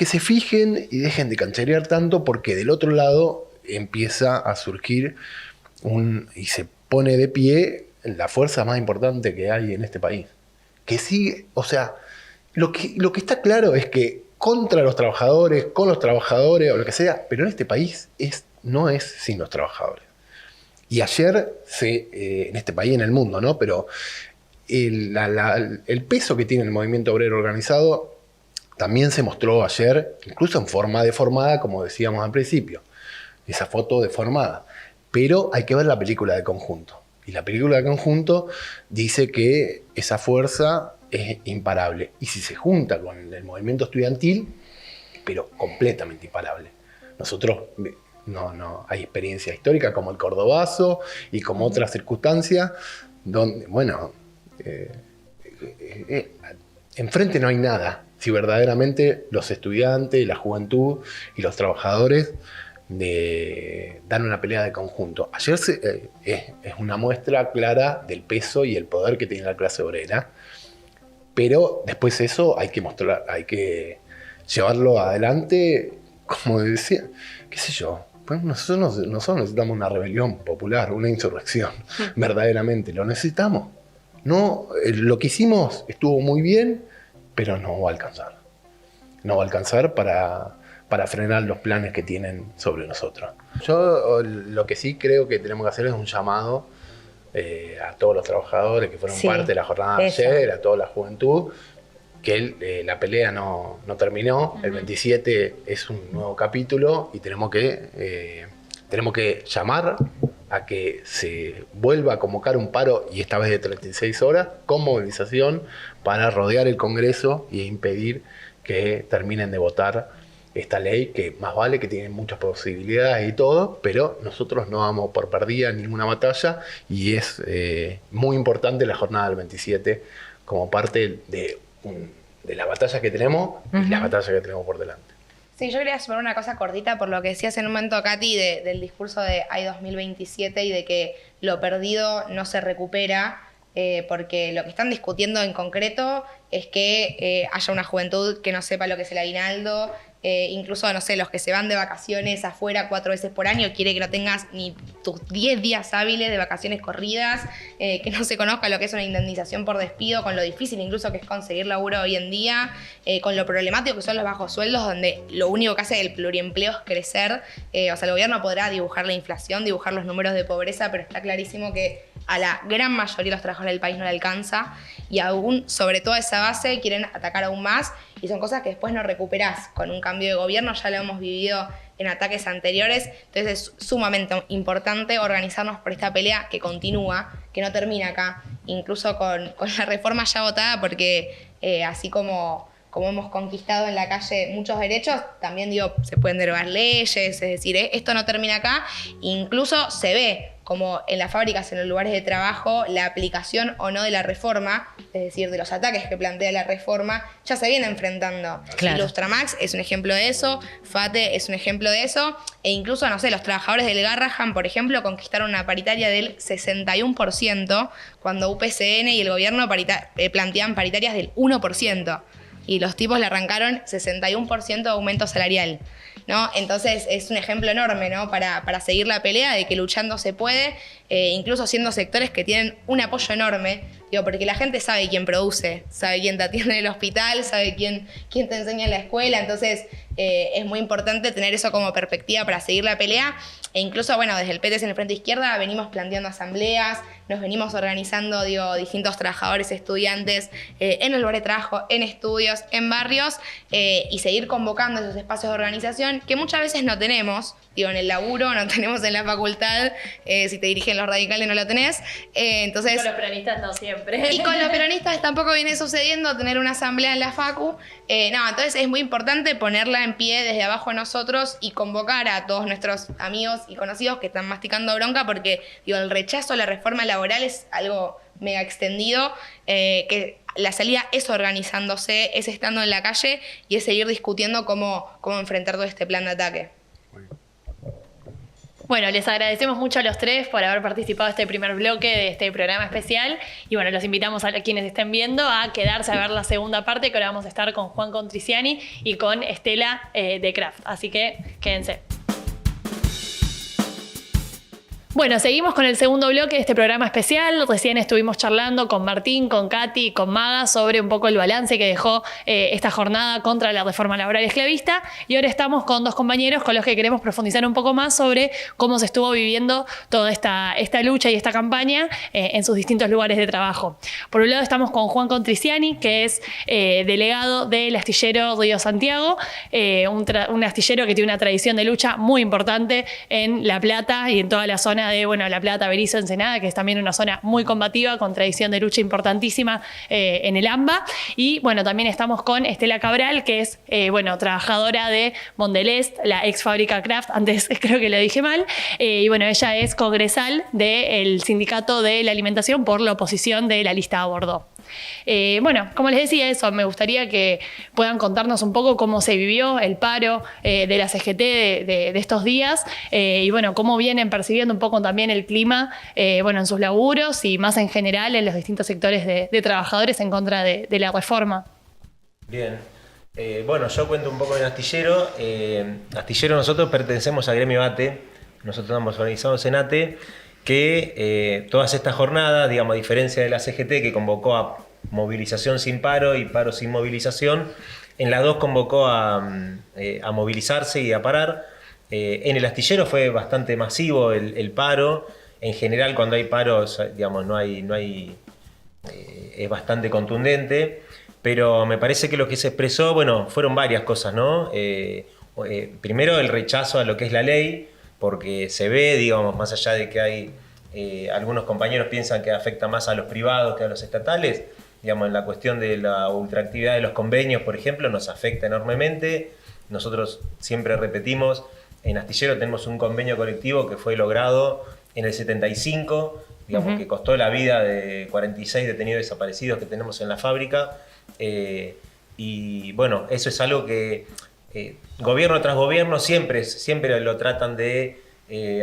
se fijen y dejen de cancherear tanto, porque del otro lado empieza a surgir y se pone de pie la fuerza más importante que hay en este país. Que sí, o sea, lo que está claro es que contra los trabajadores, con los trabajadores o lo que sea, pero en este país no es sin los trabajadores. Y ayer, en este país, en el mundo, ¿no? Pero el peso que tiene el movimiento obrero organizado también se mostró ayer, incluso en forma deformada, como decíamos al principio. Esa foto deformada. Pero hay que ver la película de conjunto. Y la película de conjunto dice que esa fuerza es imparable. Y si se junta con el movimiento estudiantil, pero completamente imparable. Nosotros no hay experiencia histórica como el Cordobazo y como otras circunstancias donde, bueno, enfrente no hay nada. Si verdaderamente los estudiantes, la juventud y los trabajadores dan una pelea de conjunto. Ayer es una muestra clara del peso y el poder que tiene la clase obrera, pero después eso hay que llevarlo adelante, como decía, qué sé yo. Pues nosotros necesitamos una rebelión popular, una insurrección, verdaderamente, lo necesitamos. No, lo que hicimos estuvo muy bien, pero no va a alcanzar. No va a alcanzar para frenar los planes que tienen sobre nosotros. Yo lo que sí creo que tenemos que hacer es un llamado a todos los trabajadores que fueron parte de la jornada de ayer, a toda la juventud, que la pelea no terminó. El 27 es un nuevo capítulo y tenemos que llamar a que se vuelva a convocar un paro, y esta vez de 36 horas, con movilización para rodear el Congreso e impedir que terminen de votar esta ley, que más vale, que tiene muchas posibilidades y todo, pero nosotros no damos por perdida ninguna batalla, y es muy importante la jornada del 27 como parte de la batalla que tenemos y la batalla que tenemos por delante. Sí, yo quería sumar una cosa cortita por lo que decías en un momento, Katy, del discurso de hay 2027 y de que lo perdido no se recupera, porque lo que están discutiendo en concreto es que haya una juventud que no sepa lo que es el aguinaldo, incluso, no sé, los que se van de vacaciones afuera 4 veces por año, quiere que no tengas ni tus 10 días hábiles de vacaciones corridas, que no se conozca lo que es una indemnización por despido, con lo difícil incluso que es conseguir laburo hoy en día, con lo problemático que son los bajos sueldos, donde lo único que hace el pluriempleo es crecer. O sea, el gobierno podrá dibujar la inflación, dibujar los números de pobreza, pero está clarísimo que a la gran mayoría de los trabajadores del país no le alcanza, y aún sobre toda esa base quieren atacar aún más, y son cosas que después no recuperás con un cambio de gobierno. Ya lo hemos vivido en ataques anteriores, entonces es sumamente importante organizarnos por esta pelea que continúa, que no termina acá, incluso con la reforma ya votada, porque así como hemos conquistado en la calle muchos derechos, también digo, se pueden derogar leyes, es decir, esto no termina acá, incluso se ve como en las fábricas, en los lugares de trabajo, la aplicación o no de la reforma, es decir, de los ataques que plantea la reforma, ya se viene enfrentando. Claro. Ilustramax es un ejemplo de eso, FATE es un ejemplo de eso, e incluso, no sé, los trabajadores del Garrahan, por ejemplo, conquistaron una paritaria del 61%, cuando UPCN y el gobierno planteaban paritarias del 1%. Y los tipos le arrancaron 61% de aumento salarial, ¿no? Entonces es un ejemplo enorme, ¿no? Para seguir la pelea de que luchando se puede, incluso siendo sectores que tienen un apoyo enorme, digo, porque la gente sabe quién produce, sabe quién te atiende en el hospital, sabe quién te enseña en la escuela, entonces es muy importante tener eso como perspectiva para seguir la pelea. E incluso, bueno, desde el PTS en el Frente Izquierda venimos planteando asambleas, nos venimos organizando, digo, distintos trabajadores, estudiantes, en el lugar de trabajo, en estudios, en barrios, y seguir convocando esos espacios de organización que muchas veces no tenemos, digo, en el laburo, no tenemos en la facultad, si te dirigen los radicales no lo tenés, entonces... Con los peronistas no siempre. Y con los peronistas tampoco viene sucediendo tener una asamblea en la facu. No, entonces es muy importante ponerla en pie desde abajo nosotros y convocar a todos nuestros amigos y conocidos que están masticando bronca, porque digo, el rechazo a la reforma laboral es algo mega extendido, que la salida es organizándose, es estando en la calle y es seguir discutiendo cómo enfrentar todo este plan de ataque. Bueno, les agradecemos mucho a los tres por haber participado de este primer bloque de este programa especial, y bueno, los invitamos a quienes estén viendo a quedarse a ver la segunda parte, que ahora vamos a estar con Juan Contriciani y con Estela de Craft, así que quédense. Bueno, seguimos con el segundo bloque de este programa especial. Recién estuvimos charlando con Martín, con Katy y con Maga sobre un poco el balance que dejó esta jornada contra la reforma laboral esclavista, y ahora estamos con dos compañeros con los que queremos profundizar un poco más sobre cómo se estuvo viviendo toda esta lucha y esta campaña en sus distintos lugares de trabajo. Por un lado estamos con Juan Contriciani, que es delegado del astillero Río Santiago, un astillero que tiene una tradición de lucha muy importante en La Plata y en toda la zona de, bueno, La Plata, Berisso, Ensenada, que es también una zona muy combativa, con tradición de lucha importantísima en el AMBA. Y bueno, también estamos con Estela Cabral, que es, bueno, trabajadora de Mondelez, la ex fábrica Kraft, antes creo que lo dije mal, y bueno, ella es congresal del Sindicato de la Alimentación por la oposición de la lista a Bordeaux. Bueno, como les decía, eso, me gustaría que puedan contarnos un poco cómo se vivió el paro de la CGT de estos días, y bueno, cómo vienen percibiendo un poco también el clima, bueno, en sus laburos y más en general en los distintos sectores de trabajadores en contra de la reforma. Bien, bueno, yo cuento un poco en Astillero. Astillero, nosotros pertenecemos al gremio ATE, nosotros estamos organizados en ATE, que todas estas jornadas, digamos, a diferencia de la CGT, que convocó a movilización sin paro y paro sin movilización, en las dos convocó a movilizarse y a parar. En el Astillero fue bastante masivo el paro. En general, cuando hay paros, digamos, es bastante contundente, pero me parece que lo que se expresó, bueno, fueron varias cosas, ¿no? Primero, el rechazo a lo que es la ley, porque se ve, digamos, más allá de que hay algunos compañeros piensan que afecta más a los privados que a los estatales, digamos, en la cuestión de la ultraactividad de los convenios, por ejemplo, nos afecta enormemente. Nosotros siempre repetimos, en Astillero tenemos un convenio colectivo que fue logrado en el 75, digamos, que costó la vida de 46 detenidos desaparecidos que tenemos en la fábrica. Y bueno, eso es algo que gobierno tras gobierno siempre lo tratan de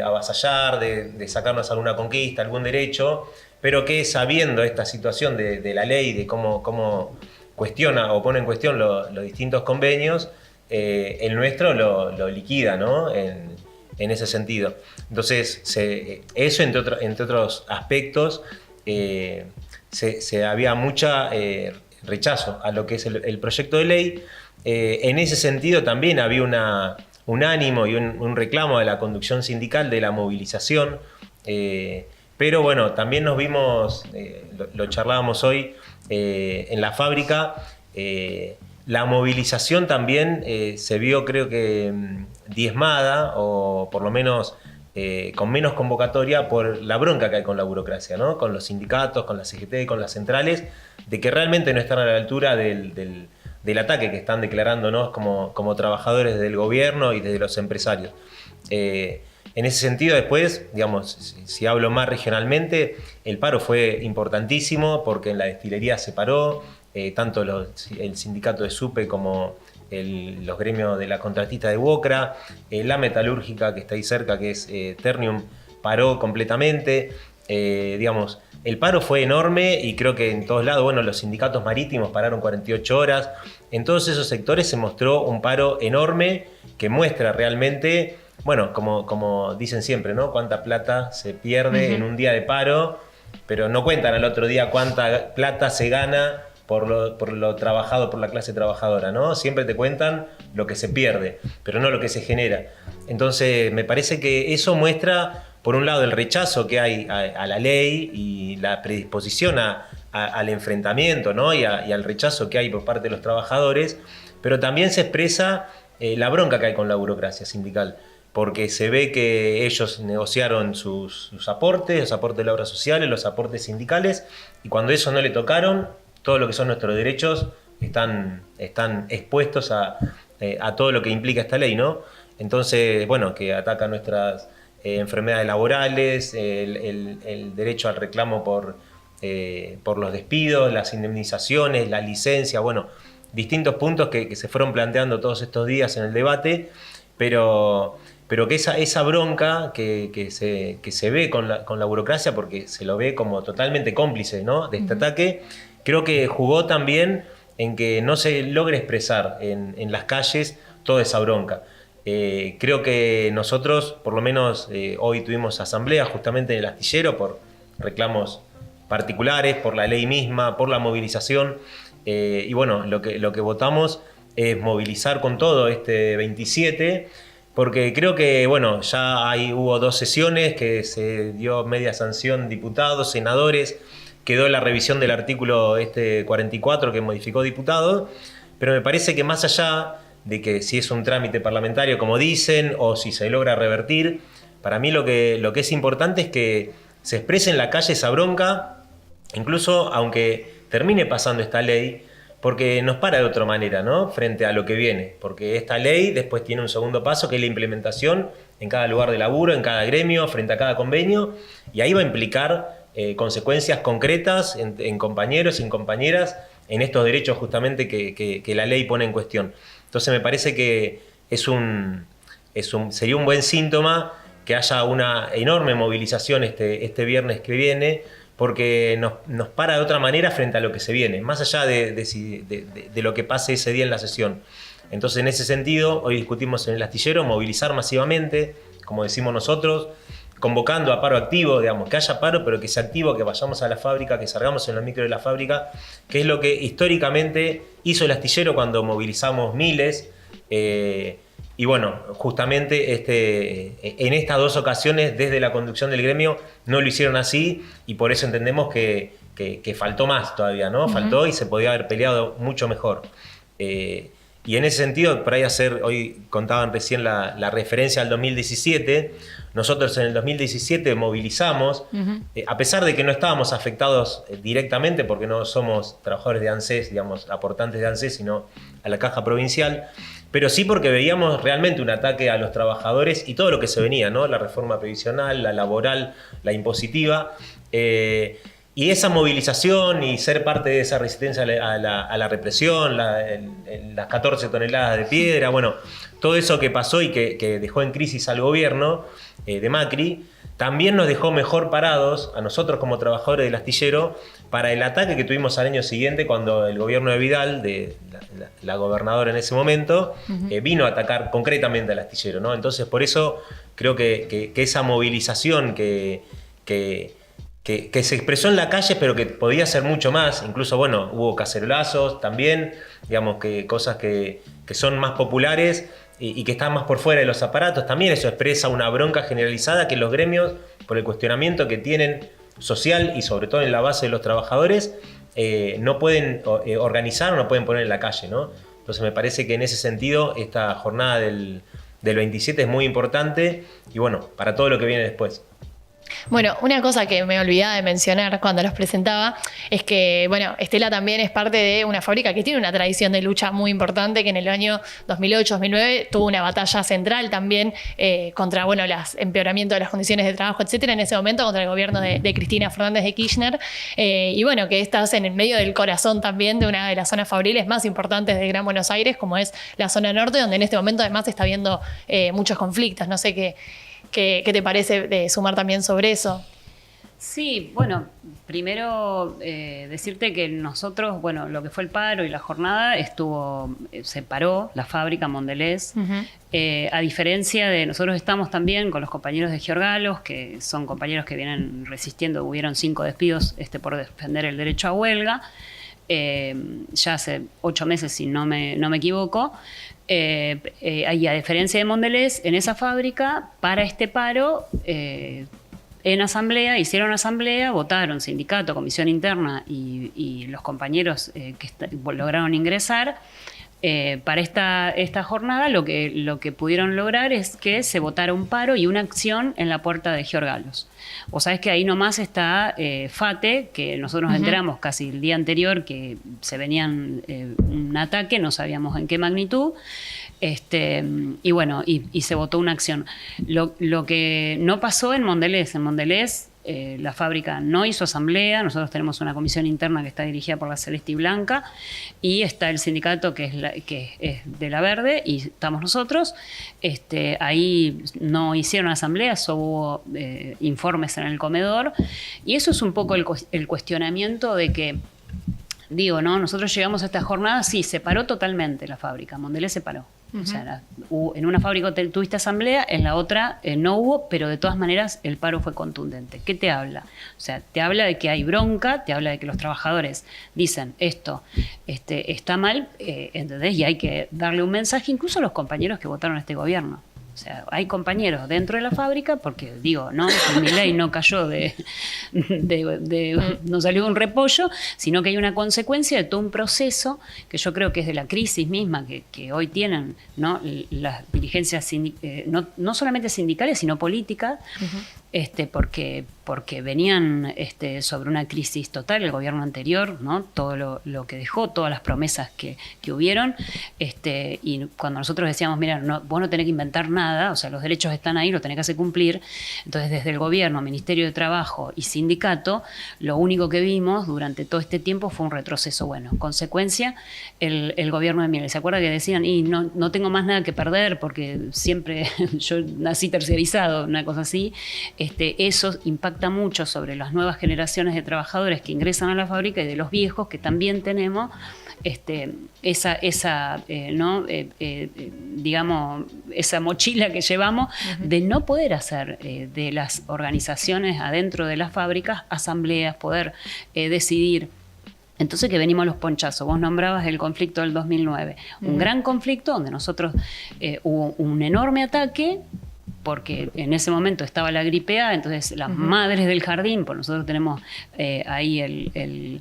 avasallar, de sacarnos alguna conquista, algún derecho, pero que sabiendo esta situación de la ley, de cómo cuestiona o pone en cuestión los distintos convenios, el nuestro lo liquida, ¿no? En ese sentido. Entonces, eso entre otros aspectos, había mucha rechazo a lo que es el proyecto de ley. En ese sentido también había un ánimo y un reclamo de la conducción sindical de la movilización, pero bueno, también nos vimos, lo charlábamos hoy en la fábrica, la movilización también se vio, creo que, diezmada, o por lo menos con menos convocatoria por la bronca que hay con la burocracia, ¿no? Con los sindicatos, con la CGT, con las centrales, de que realmente no están a la altura del ataque que están declarándonos como trabajadores del gobierno y desde los empresarios. En ese sentido, después, digamos, si hablo más regionalmente, el paro fue importantísimo porque en la destilería se paró, tanto el sindicato de SUPE como los gremios de la contratista de Wocra, la metalúrgica que está ahí cerca, que es Ternium, paró completamente. Digamos, el paro fue enorme y creo que en todos lados, bueno, los sindicatos marítimos pararon 48 horas. En todos esos sectores se mostró un paro enorme que muestra realmente, bueno, como dicen siempre, ¿no? Cuánta plata se pierde en un día de paro, pero no cuentan al otro día cuánta plata se gana por lo trabajado por la clase trabajadora, ¿no? Siempre te cuentan lo que se pierde, pero no lo que se genera. Entonces, me parece que eso muestra, por un lado, el rechazo que hay a la ley y la predisposición al enfrentamiento, ¿no? y al rechazo que hay por parte de los trabajadores, pero también se expresa la bronca que hay con la burocracia sindical, porque se ve que ellos negociaron sus aportes, los aportes de la obra social, los aportes sindicales, y cuando eso no le tocaron, todo lo que son nuestros derechos están expuestos a todo lo que implica esta ley, ¿no? Entonces, bueno, que ataca nuestras enfermedades laborales, el derecho al reclamo por los despidos, las indemnizaciones, la licencia, bueno, distintos puntos que se fueron planteando todos estos días en el debate, pero que esa bronca que se ve con la burocracia, porque se lo ve como totalmente cómplice, ¿no? De este ataque, creo que jugó también en que no se logre expresar en las calles toda esa bronca. Creo que nosotros, por lo menos hoy tuvimos asamblea justamente en el Astillero por reclamos particulares, por la ley misma, por la movilización, y bueno, lo que votamos es movilizar con todo este 27, porque creo que, bueno, ya hubo 2 sesiones que se dio media sanción diputados, senadores, quedó la revisión del artículo 44 que modificó diputado, pero me parece que más allá de que si es un trámite parlamentario, como dicen, o si se logra revertir, para mí lo que es importante es que se exprese en la calle esa bronca, incluso aunque termine pasando esta ley, porque nos para de otra manera, ¿no? Frente a lo que viene, porque esta ley después tiene un segundo paso, que es la implementación en cada lugar de laburo, en cada gremio, frente a cada convenio, y ahí va a implicar consecuencias concretas en compañeros y en compañeras en estos derechos justamente que la ley pone en cuestión. Entonces me parece que sería un buen síntoma que haya una enorme movilización este viernes que viene, porque nos para de otra manera frente a lo que se viene, más allá de lo que pase ese día en la sesión. Entonces, en ese sentido, hoy discutimos en el Astillero movilizar masivamente, como decimos nosotros, convocando a paro activo, digamos, que haya paro, pero que sea activo, que vayamos a la fábrica, que salgamos en los micros de la fábrica, que es lo que históricamente hizo el Astillero cuando movilizamos miles. Y bueno, justamente en estas 2 ocasiones, desde la conducción del gremio, no lo hicieron así, y por eso entendemos que faltó más todavía, ¿no? Faltó y se podía haber peleado mucho mejor. Y Y en ese sentido, por ahí hoy contaban recién la referencia al 2017, nosotros en el 2017 movilizamos, a pesar de que no estábamos afectados directamente, porque no somos trabajadores de ANSES, digamos, aportantes de ANSES, sino a la Caja Provincial, pero sí porque veíamos realmente un ataque a los trabajadores y todo lo que se venía, ¿no? La reforma previsional, la laboral, la impositiva. Y esa movilización y ser parte de esa resistencia a la represión, las 14 toneladas de piedra, bueno, todo eso que pasó y que dejó en crisis al gobierno de Macri, también nos dejó mejor parados a nosotros como trabajadores del astillero para el ataque que tuvimos al año siguiente cuando el gobierno de Vidal, de la gobernadora en ese momento, vino a atacar concretamente al astillero, ¿no? Entonces, por eso creo que esa movilización que se expresó en la calle, pero que podía ser mucho más. Incluso, bueno, hubo cacerolazos también, digamos, que cosas que son más populares y que están más por fuera de los aparatos. También eso expresa una bronca generalizada que los gremios, por el cuestionamiento que tienen social y sobre todo en la base de los trabajadores, no pueden organizar o no pueden poner en la calle, ¿no? Entonces me parece que en ese sentido esta jornada del 27 es muy importante y bueno, para todo lo que viene después. Bueno, una cosa que me olvidaba de mencionar cuando los presentaba es que, bueno, Estela también es parte de una fábrica que tiene una tradición de lucha muy importante, que en el año 2008-2009 tuvo una batalla central también contra, bueno, el empeoramiento de las condiciones de trabajo, etcétera, en ese momento contra el gobierno de Cristina Fernández de Kirchner. Y bueno, que estás en el medio del corazón también de una de las zonas fabriles más importantes de Gran Buenos Aires, como es la zona norte, donde en este momento además está habiendo muchos conflictos. No sé ¿qué te parece de sumar también sobre eso? Sí, bueno, primero decirte que nosotros, bueno, lo que fue el paro y la jornada se paró la fábrica Mondelez. A diferencia de nosotros estamos también con los compañeros de Giorgalos, que son compañeros que vienen resistiendo, hubieron 5 despidos por defender el derecho a huelga, ya hace 8 meses si no me equivoco. Y a diferencia de Mondelez, en esa fábrica, para este paro, hicieron asamblea, votaron sindicato, comisión interna y los compañeros que lograron ingresar. Para esta jornada lo que pudieron lograr es que se votara un paro y una acción en la puerta de Giorgalos. Vos sabés que ahí nomás está FATE, que nosotros nos enteramos casi el día anterior que se venían un ataque, no sabíamos en qué magnitud. Y bueno, y se votó una acción. Lo que no pasó en Mondelez la fábrica no hizo asamblea. Nosotros tenemos una comisión interna que está dirigida por la Celeste y Blanca y está el sindicato que es de la Verde y estamos nosotros. Ahí no hicieron asamblea, solo hubo informes en el comedor y eso es un poco el cuestionamiento de que digo, ¿no? Nosotros llegamos a esta jornada, sí, se paró totalmente la fábrica, Mondelez se paró. O sea, en una fábrica tuviste asamblea, en la otra no hubo, pero de todas maneras el paro fue contundente. ¿Qué te habla? O sea, te habla de que hay bronca, te habla de que los trabajadores dicen esto está mal, ¿entendés? Y hay que darle un mensaje incluso a los compañeros que votaron a este gobierno. O sea, hay compañeros dentro de la fábrica, porque digo, no, Milei no cayó no salió de un repollo, sino que hay una consecuencia de todo un proceso que yo creo que es de la crisis misma que hoy tienen, ¿no? Las dirigencias no solamente sindicales, sino políticas, porque venían sobre una crisis total, el gobierno anterior, ¿no? Todo lo que dejó, todas las promesas que hubieron, y cuando nosotros decíamos, mira, vos no tenés que inventar nada, o sea, los derechos están ahí, los tenés que hacer cumplir, entonces desde el gobierno, Ministerio de Trabajo y sindicato, lo único que vimos durante todo este tiempo fue un retroceso. Bueno, consecuencia, el gobierno de Milei, ¿se acuerda que decían, y no tengo más nada que perder porque siempre yo nací terciarizado, una cosa así? Eso impacta mucho sobre las nuevas generaciones de trabajadores que ingresan a la fábrica y de los viejos que también tenemos digamos, esa mochila que llevamos de no poder hacer de las organizaciones adentro de las fábricas asambleas, poder decidir. Entonces que venimos a los ponchazos. Vos nombrabas el conflicto del 2009. Un gran conflicto donde nosotros hubo un enorme ataque porque en ese momento estaba la gripe A, entonces las madres del jardín, pues nosotros tenemos ahí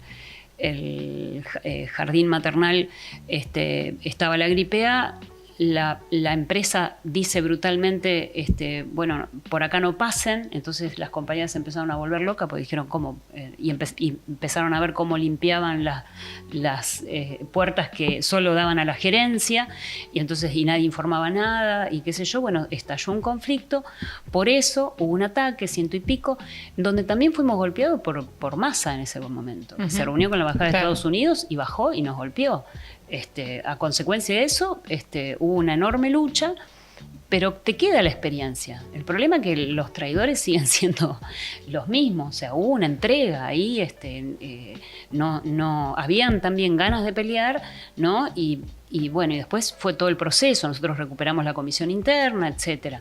jardín maternal estaba la gripe A. La empresa dice brutalmente, bueno, por acá no pasen, entonces las compañías se empezaron a volver locas porque dijeron cómo, y empezaron a ver cómo limpiaban las puertas que solo daban a la gerencia, y entonces y nadie informaba nada, y qué sé yo, bueno, estalló un conflicto, por eso hubo un ataque, 100 y pico, donde también fuimos golpeados por Massa en ese momento. Se reunió con la embajada de Estados Unidos y bajó y nos golpeó. A consecuencia de eso, hubo una enorme lucha, pero te queda la experiencia. El problema es que los traidores siguen siendo los mismos. O sea, hubo una entrega ahí, no habían también ganas de pelear, ¿no? Y bueno, y después fue todo el proceso. Nosotros recuperamos la comisión interna, etcétera.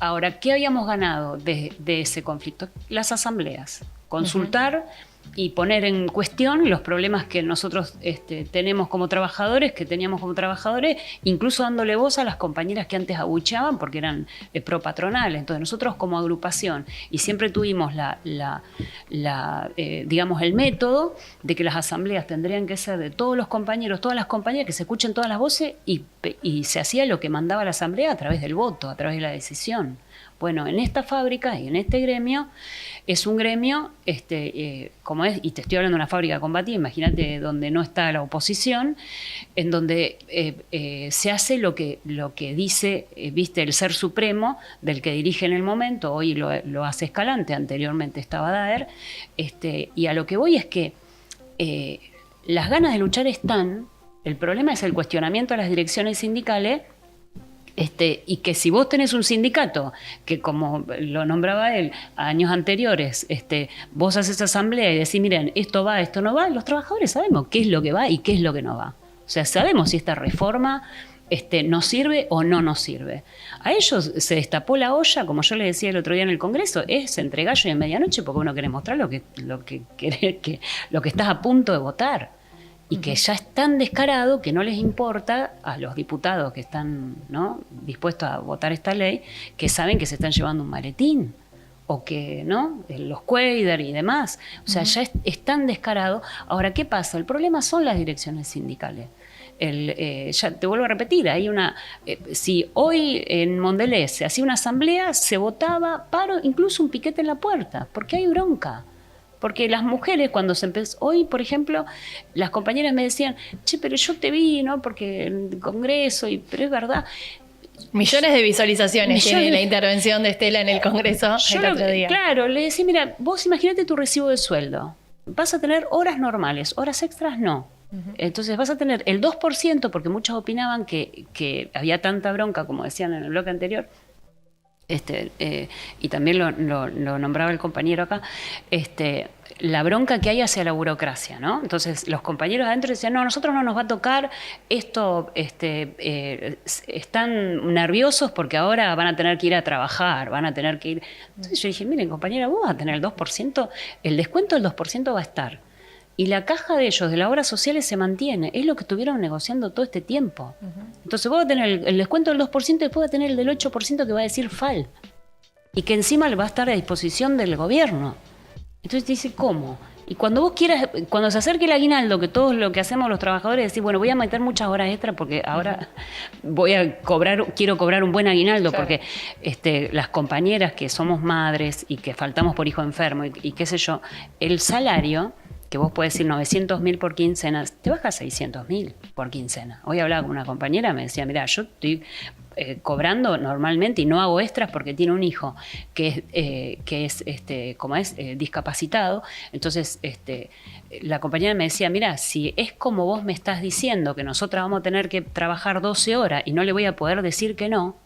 Ahora, ¿qué habíamos ganado de ese conflicto? Las asambleas. Consultar y poner en cuestión los problemas que nosotros teníamos como trabajadores, incluso dándole voz a las compañeras que antes abucheaban porque eran pro-patronales. Entonces nosotros como agrupación, y siempre tuvimos digamos, el método de que las asambleas tendrían que ser de todos los compañeros, todas las compañeras, que se escuchen todas las voces, y se hacía lo que mandaba la asamblea a través del voto, a través de la decisión. Bueno, en esta fábrica y en este gremio, es un gremio, como es, y te estoy hablando de una fábrica combativa, imagínate donde no está la oposición, en donde se hace lo que dice, viste, el ser supremo del que dirige en el momento. Hoy lo hace Escalante, anteriormente estaba Daer, y a lo que voy es que las ganas de luchar están, el problema es el cuestionamiento a las direcciones sindicales. Y que si vos tenés un sindicato que, como lo nombraba él, años anteriores, vos haces asamblea y decís, miren, esto va, esto no va, los trabajadores sabemos qué es lo que va y qué es lo que no va. O sea, sabemos si esta reforma nos sirve o no nos sirve. A ellos se destapó la olla, como yo les decía el otro día en el Congreso, es entre gallo y medianoche porque uno quiere mostrar lo que estás a punto de votar. Y que ya es tan descarado que no les importa a los diputados que están, ¿no?, dispuestos a votar esta ley, que saben que se están llevando un maletín, o que, ¿no?, los Cuader y demás. O sea, ya es tan descarado. Ahora, ¿qué pasa? El problema son las direcciones sindicales. Ya te vuelvo a repetir, hay si hoy en Mondelez se hacía una asamblea, se votaba paro, incluso un piquete en la puerta, porque hay bronca. Porque las mujeres, cuando se empezó, hoy, por ejemplo, las compañeras me decían, che, pero yo te vi, ¿no?, porque en el Congreso, pero es verdad. Millones de visualizaciones tiene la intervención de Estela en el Congreso el otro día. Claro, le decía, mira, vos imagínate tu recibo de sueldo. Vas a tener horas normales, horas extras no. Entonces vas a tener el 2%, porque muchos opinaban que había tanta bronca, como decían en el bloque anterior, y también lo nombraba el compañero acá, la bronca que hay hacia la burocracia, ¿no? Entonces los compañeros adentro decían, no, nosotros no nos va a tocar esto, están nerviosos porque ahora van a tener que ir a trabajar, van a tener que ir. Entonces yo dije, miren, compañera, vos vas a tener el 2%, el descuento del 2% va a estar. Y la caja de ellos, de las obras sociales, se mantiene. Es lo que estuvieron negociando todo este tiempo. Entonces vos vas a tener el descuento del 2% y después vas a tener el del 8% que va a decir FAL. Y que encima va a estar a disposición del gobierno. Entonces te dice, ¿cómo? Y cuando vos quieras, cuando se acerque el aguinaldo, que todo lo que hacemos los trabajadores, decís, bueno, voy a meter muchas horas extra porque ahora quiero cobrar un buen aguinaldo, claro, porque las compañeras que somos madres y que faltamos por hijo enfermo y qué sé yo, el salario, que vos podés decir 900.000 por quincena, te baja 600.000 por quincena. Hoy hablaba con una compañera, me decía, mira, yo estoy cobrando normalmente y no hago extras porque tiene un hijo que es discapacitado. Entonces la compañera me decía, mira, si es como vos me estás diciendo que nosotras vamos a tener que trabajar 12 horas y no le voy a poder decir que no,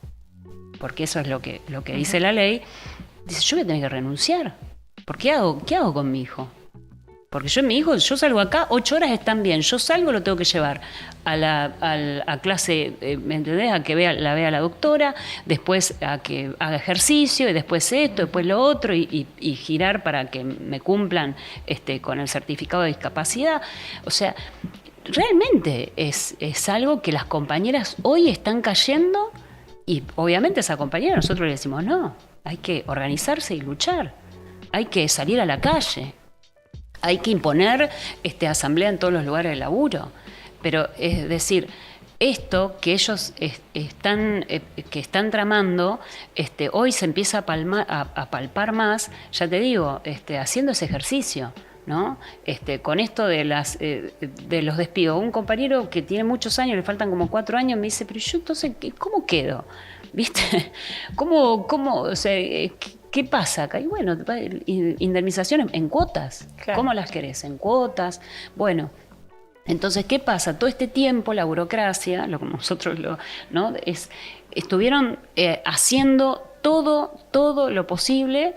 porque eso es lo que dice la ley, dice, yo voy a tener que renunciar. ¿Por qué hago con mi hijo? Porque yo salgo acá, 8 horas están bien, yo salgo, lo tengo que llevar a clase, ¿me entendés? A que la vea la doctora, después a que haga ejercicio, y después esto, después lo otro, y girar para que me cumplan con el certificado de discapacidad. O sea, realmente es algo que las compañeras hoy están cayendo, y obviamente a esa compañera nosotros le decimos, no, hay que organizarse y luchar, hay que salir a la calle. hay que imponer asamblea en todos los lugares de laburo. Pero es decir, esto que ellos que están tramando, hoy se empieza a palpar más, ya te digo, haciendo ese ejercicio, ¿no? Con esto de los despidos. Un compañero que tiene muchos años, le faltan como 4 años, me dice, pero yo entonces, ¿cómo quedo? ¿Viste? ¿Cómo, o sea, qué pasa acá? Y bueno, indemnizaciones en cuotas. Claro. ¿Cómo las querés? En cuotas. Bueno, entonces, ¿qué pasa? Todo este tiempo, la burocracia, lo que nosotros ¿no? estuvieron haciendo todo lo posible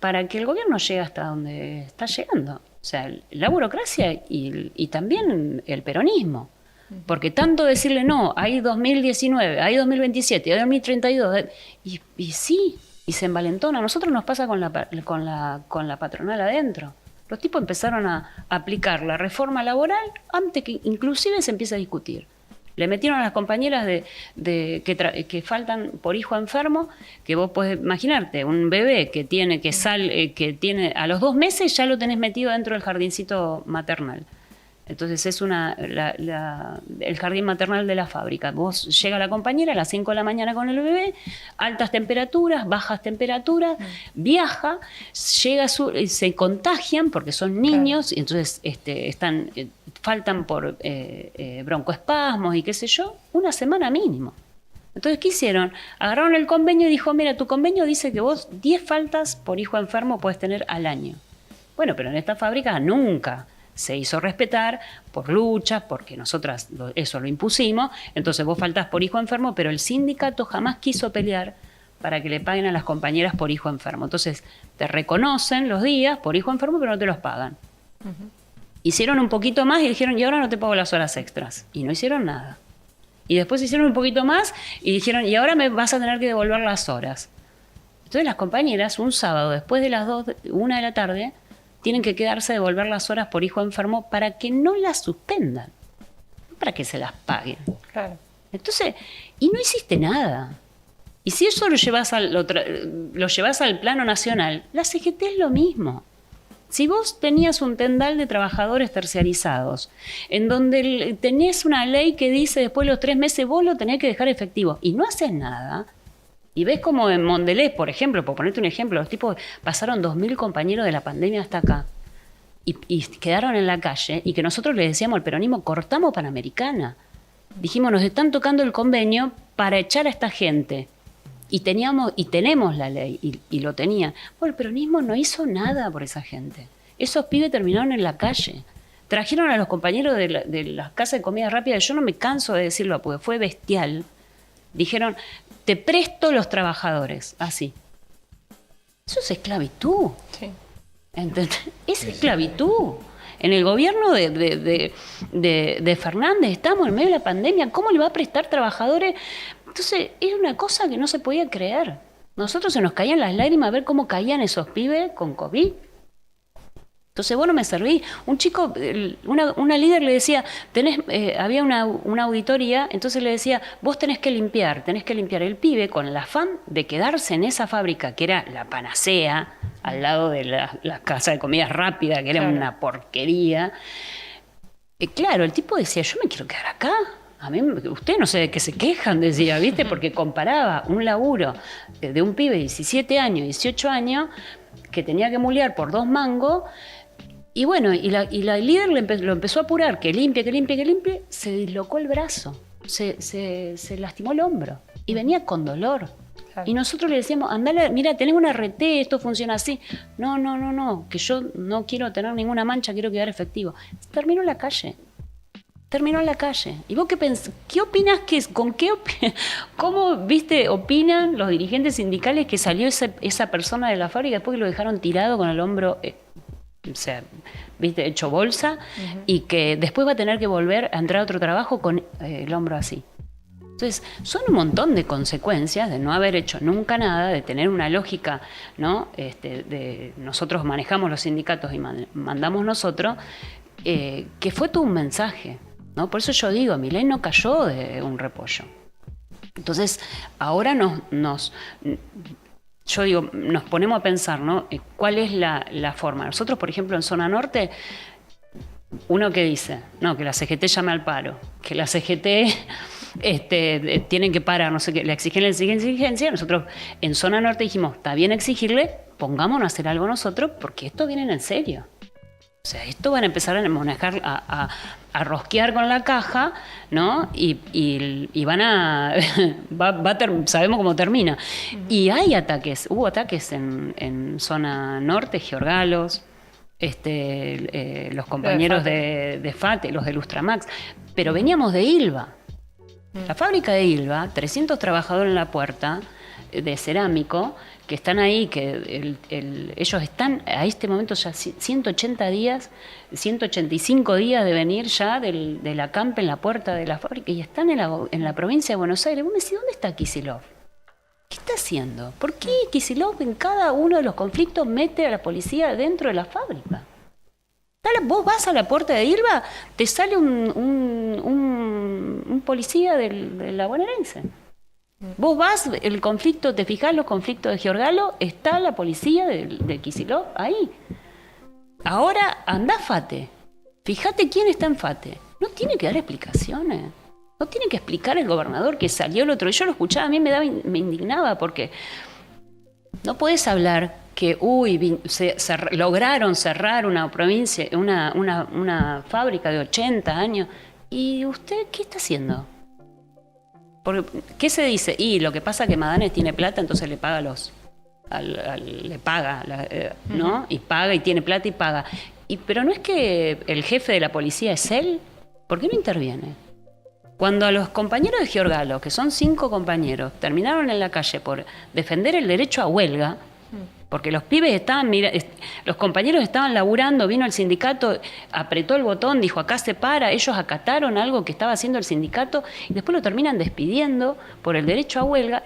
para que el gobierno llegue hasta donde está llegando. O sea, la burocracia y también el peronismo. Porque tanto decirle no, hay 2019, hay 2027, hay 2032, y sí, y se envalentona. A nosotros nos pasa con la patronal adentro. Los tipos empezaron a aplicar la reforma laboral antes que inclusive se empiece a discutir. Le metieron a las compañeras que faltan por hijo enfermo, que vos podés imaginarte, un bebé que tiene a los 2 meses ya lo tenés metido dentro del jardincito maternal. Entonces es el jardín maternal de la fábrica. Vos llega la compañera a las 5 de la mañana con el bebé, altas temperaturas, bajas temperaturas, viaja, se contagian porque son niños, y entonces faltan por broncoespasmos y qué sé yo, 1 semana mínimo. Entonces, ¿qué hicieron? Agarraron el convenio y dijo, mira, tu convenio dice que vos 10 faltas por hijo enfermo podés tener al año. Bueno, pero en esta fábrica nunca se hizo respetar por luchas, porque nosotras eso lo impusimos. Entonces vos faltás por hijo enfermo, pero el sindicato jamás quiso pelear para que le paguen a las compañeras por hijo enfermo. Entonces te reconocen los días por hijo enfermo, pero no te los pagan. Hicieron un poquito más y dijeron, y ahora no te pago las horas extras. Y no hicieron nada. Y después hicieron un poquito más y dijeron, y ahora me vas a tener que devolver las horas. Entonces las compañeras, un sábado, después de las 1 de la tarde, tienen que quedarse a devolver las horas por hijo enfermo para que no las suspendan, no para que se las paguen. Claro. Entonces, y no hiciste nada. Y si eso lo llevas al plano nacional, la CGT es lo mismo. Si vos tenías un tendal de trabajadores terciarizados, en donde tenés una ley que dice después de los 3 meses vos lo tenés que dejar efectivo, y no haces nada, y ves como en Mondelez, por ejemplo, por ponerte un ejemplo, los tipos pasaron 2.000 compañeros de la pandemia hasta acá y quedaron en la calle, y que nosotros le decíamos al peronismo, cortamos Panamericana. Dijimos, nos están tocando el convenio para echar a esta gente. Y tenemos la ley, y lo tenían. Bueno, el peronismo no hizo nada por esa gente. Esos pibes terminaron en la calle. Trajeron a los compañeros de las casas de comida rápida, yo no me canso de decirlo porque fue bestial. Dijeron, te presto los trabajadores, así. Eso es esclavitud. Sí. ¿Entendés? Es esclavitud. En el gobierno de Fernández estamos en medio de la pandemia. ¿Cómo le va a prestar trabajadores? Entonces, era una cosa que no se podía creer. Nosotros se nos caían las lágrimas a ver cómo caían esos pibes con COVID. Entonces, bueno, me serví. Un chico, una líder le decía, había una auditoría, entonces le decía, vos tenés que limpiar. El pibe, con el afán de quedarse en esa fábrica, que era la panacea, al lado de la casa de comida rápida, que era una porquería. Claro, el tipo decía, yo me quiero quedar acá. A mí, ustedes no sé de qué se quejan, decía, ¿viste? Porque comparaba un laburo de un pibe de 17 años, 18 años, que tenía que mulear por 2 mangos. Y bueno, y la líder lo empezó a apurar, que limpie, se dislocó el brazo, se lastimó el hombro y venía con dolor. Claro. Y nosotros le decíamos, andale, mira, tenés una RT, esto funciona así. No, que yo no quiero tener ninguna mancha, quiero quedar efectivo. Terminó en la calle. ¿Y vos qué opinás cómo, viste, opinan los dirigentes sindicales que salió esa persona de la fábrica después que lo dejaron tirado con el hombro, o sea, viste, hecho bolsa, y que después va a tener que volver a entrar a otro trabajo con el hombro así? Entonces, son un montón de consecuencias de no haber hecho nunca nada, de tener una lógica, ¿no? De nosotros manejamos los sindicatos y mandamos nosotros, que fue todo un mensaje, ¿no? Por eso yo digo, Milei no cayó de un repollo. Entonces, ahora yo digo, nos ponemos a pensar, ¿no? ¿Cuál es la forma? Nosotros, por ejemplo, en zona norte, uno que dice, no, que la CGT llame al paro, que la CGT tienen que parar, no sé qué, la exigencia. Nosotros en zona norte dijimos, está bien exigirle, pongámonos a hacer algo nosotros, porque esto viene en serio. O sea, esto van a empezar a manejar, a rosquear con la caja, ¿no? Y van a... sabemos cómo termina. Y hay ataques, hubo ataques en zona norte, Giorgalos, los compañeros de FATE, los de Lustramax, pero veníamos de Ilva. La fábrica de Ilva, 300 trabajadores en la puerta, de cerámico, que están ahí, que ellos están a este momento ya 180 días, 185 días de venir ya del acampe en la puerta de la fábrica y están en la provincia de Buenos Aires. Vos me decís, ¿dónde está Kicillof? ¿Qué está haciendo? ¿Por qué Kicillof en cada uno de los conflictos mete a la policía dentro de la fábrica? Vos vas a la puerta de Ilva, te sale un policía de la bonaerense. Vos vas, el conflicto, te fijás los conflictos de Giorgalo, está la policía de Kicillof ahí. Ahora andá FATE, fíjate quién está en FATE. No tiene que dar explicaciones, no tiene que explicar el gobernador que salió el otro día. Yo lo escuchaba, a mí me indignaba porque no podés hablar que lograron cerrar una provincia, una fábrica de 80 años. ¿Y usted qué está haciendo? Porque, ¿qué se dice? Y lo que pasa es que Madanes tiene plata, entonces le paga ¿no? Y paga y tiene plata y paga. Pero no es que el jefe de la policía es él. ¿Por qué no interviene? Cuando a los compañeros de Giorgalo, que son 5 compañeros, terminaron en la calle por defender el derecho a huelga, porque los pibes estaban, los compañeros estaban laburando, vino el sindicato, apretó el botón, dijo acá se para, ellos acataron algo que estaba haciendo el sindicato y después lo terminan despidiendo por el derecho a huelga.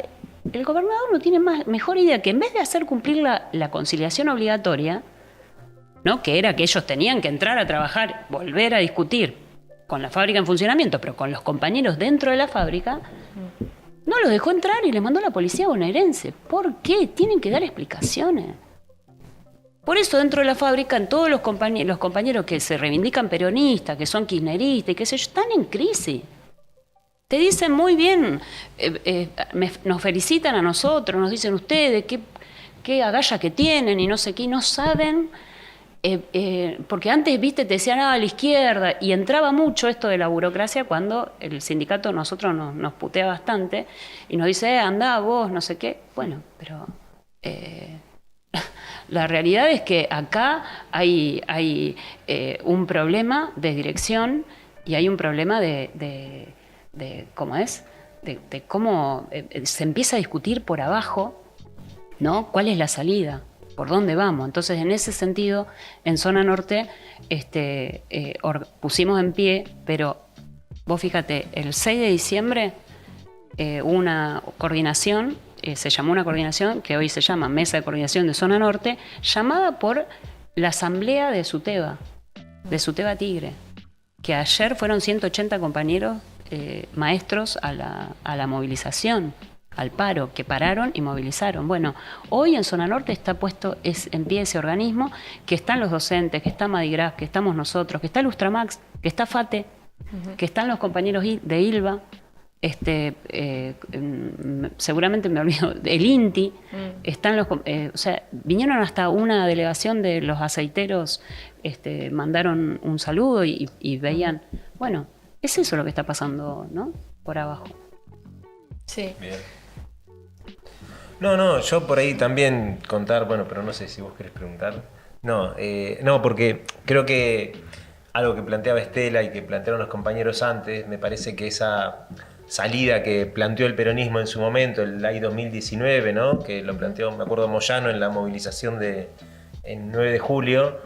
El gobernador no tiene mejor idea que en vez de hacer cumplir la conciliación obligatoria, ¿no? Que era que ellos tenían que entrar a trabajar, volver a discutir con la fábrica en funcionamiento, pero con los compañeros dentro de la fábrica, no los dejó entrar y les mandó la policía bonaerense. ¿Por qué? Tienen que dar explicaciones. Por eso dentro de la fábrica, en todos los compañeros que se reivindican peronistas, que son kirchneristas y qué sé yo, están en crisis. Te dicen muy bien, nos felicitan a nosotros, nos dicen ustedes qué agallas que tienen y no sé qué, y no saben... porque antes, viste, te decían a la izquierda y entraba mucho esto de la burocracia cuando el sindicato nosotros nos putea bastante y nos dice, andá vos, no sé qué. Bueno, pero la realidad es que acá hay un problema de dirección y hay un problema de ¿cómo es? De cómo se empieza a discutir por abajo, ¿no? ¿Cuál es la salida? ¿Por dónde vamos? Entonces, en ese sentido, en zona norte pusimos en pie, pero vos fíjate, el 6 de diciembre hubo una coordinación, se llamó una coordinación que hoy se llama Mesa de Coordinación de Zona Norte, llamada por la asamblea de Suteba Tigre, que ayer fueron 180 compañeros maestros a la movilización, al paro, que pararon y movilizaron. Bueno, hoy en Zona Norte está puesto en pie ese organismo, que están los docentes, que está Madigraf, que estamos nosotros, que está Lustramax, que está FATE, que están los compañeros de Ilva, seguramente me olvido, el INTI, están o sea, vinieron hasta una delegación de los aceiteros, mandaron un saludo y veían, bueno, es eso lo que está pasando, ¿no? Por abajo. Sí. Bien. No, yo por ahí también contar, bueno, pero no sé si vos querés preguntar. No, porque creo que algo que planteaba Estela y que plantearon los compañeros antes, me parece que esa salida que planteó el peronismo en su momento, el año 2019, ¿no? Que lo planteó, me acuerdo, Moyano en la movilización en 9 de julio,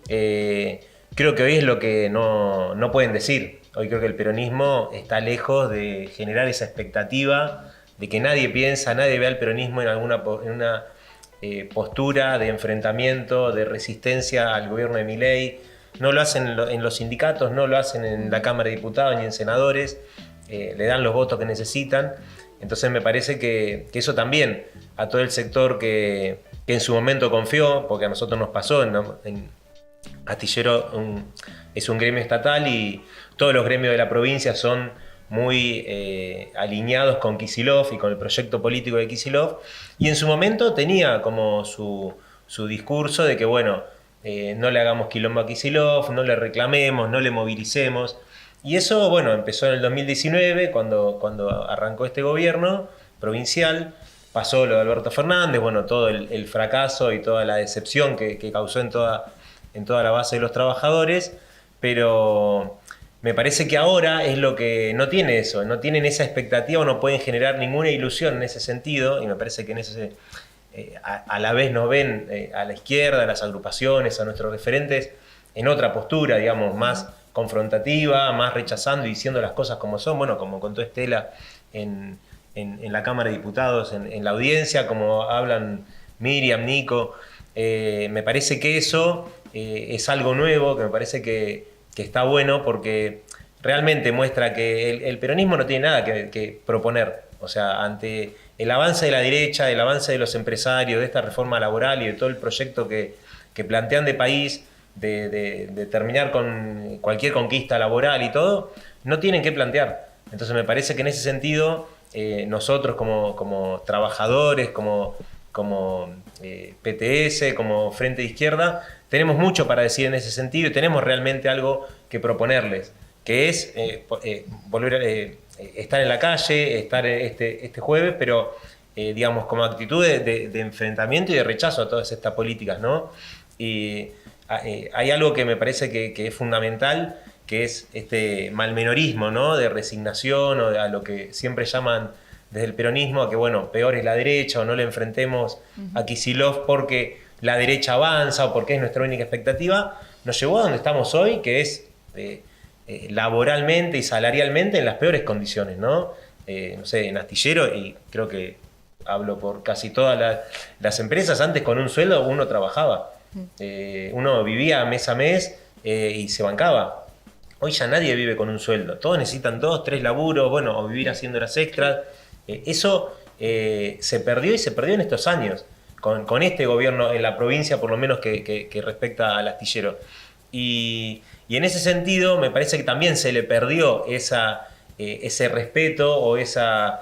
creo que hoy es lo que no pueden decir. Hoy creo que el peronismo está lejos de generar esa expectativa de que nadie ve al peronismo en una postura de enfrentamiento, de resistencia al gobierno de Milei. No lo hacen en los sindicatos, no lo hacen en la Cámara de Diputados ni en senadores, le dan los votos que necesitan. Entonces me parece que eso también a todo el sector que en su momento confió, porque a nosotros nos pasó, ¿no? Astillero es un gremio estatal y todos los gremios de la provincia son muy alineados con Kicillof y con el proyecto político de Kicillof, y en su momento tenía como su discurso de que, bueno, no le hagamos quilombo a Kicillof, no le reclamemos, no le movilicemos. Y eso, bueno, empezó en el 2019, cuando arrancó este gobierno provincial. Pasó lo de Alberto Fernández, bueno, todo el fracaso y toda la decepción que causó en toda la base de los trabajadores, pero me parece que ahora es lo que no tiene eso, no tienen esa expectativa o no pueden generar ninguna ilusión en ese sentido, y me parece que en ese a la vez nos ven a la izquierda, a las agrupaciones, a nuestros referentes, en otra postura, digamos, más confrontativa, más rechazando y diciendo las cosas como son, bueno, como contó Estela en la Cámara de Diputados, en la audiencia, como hablan Miriam, Nico. Me parece que eso es algo nuevo, que me parece que está bueno, porque realmente muestra que el peronismo no tiene nada que proponer. O sea, ante el avance de la derecha, el avance de los empresarios, de esta reforma laboral y de todo el proyecto que plantean de país, de terminar con cualquier conquista laboral y todo, no tienen que plantear. Entonces me parece que en ese sentido nosotros como trabajadores, como PTS, como Frente de Izquierda, tenemos mucho para decir en ese sentido y tenemos realmente algo que proponerles, que es volver a estar en la calle, estar este jueves, pero digamos como actitud de enfrentamiento y de rechazo a todas estas políticas, ¿no? Y hay algo que me parece que es fundamental, que es este malmenorismo, ¿no? De resignación o a lo que siempre llaman desde el peronismo, a que bueno, peor es la derecha o no le enfrentemos a Kicillof porque la derecha avanza o porque es nuestra única expectativa, nos llevó a donde estamos hoy, que es laboralmente y salarialmente en las peores condiciones, ¿no? No sé, en Astillero, y creo que hablo por casi todas las empresas, antes con un sueldo uno trabajaba. Uno vivía mes a mes y se bancaba. Hoy ya nadie vive con un sueldo. Todos necesitan 2, 3 laburos, bueno, o vivir haciendo horas extras. Eso se perdió y se perdió en estos años. Con este gobierno en la provincia, por lo menos que respecta al astillero. Y en ese sentido me parece que también se le perdió ese respeto o esa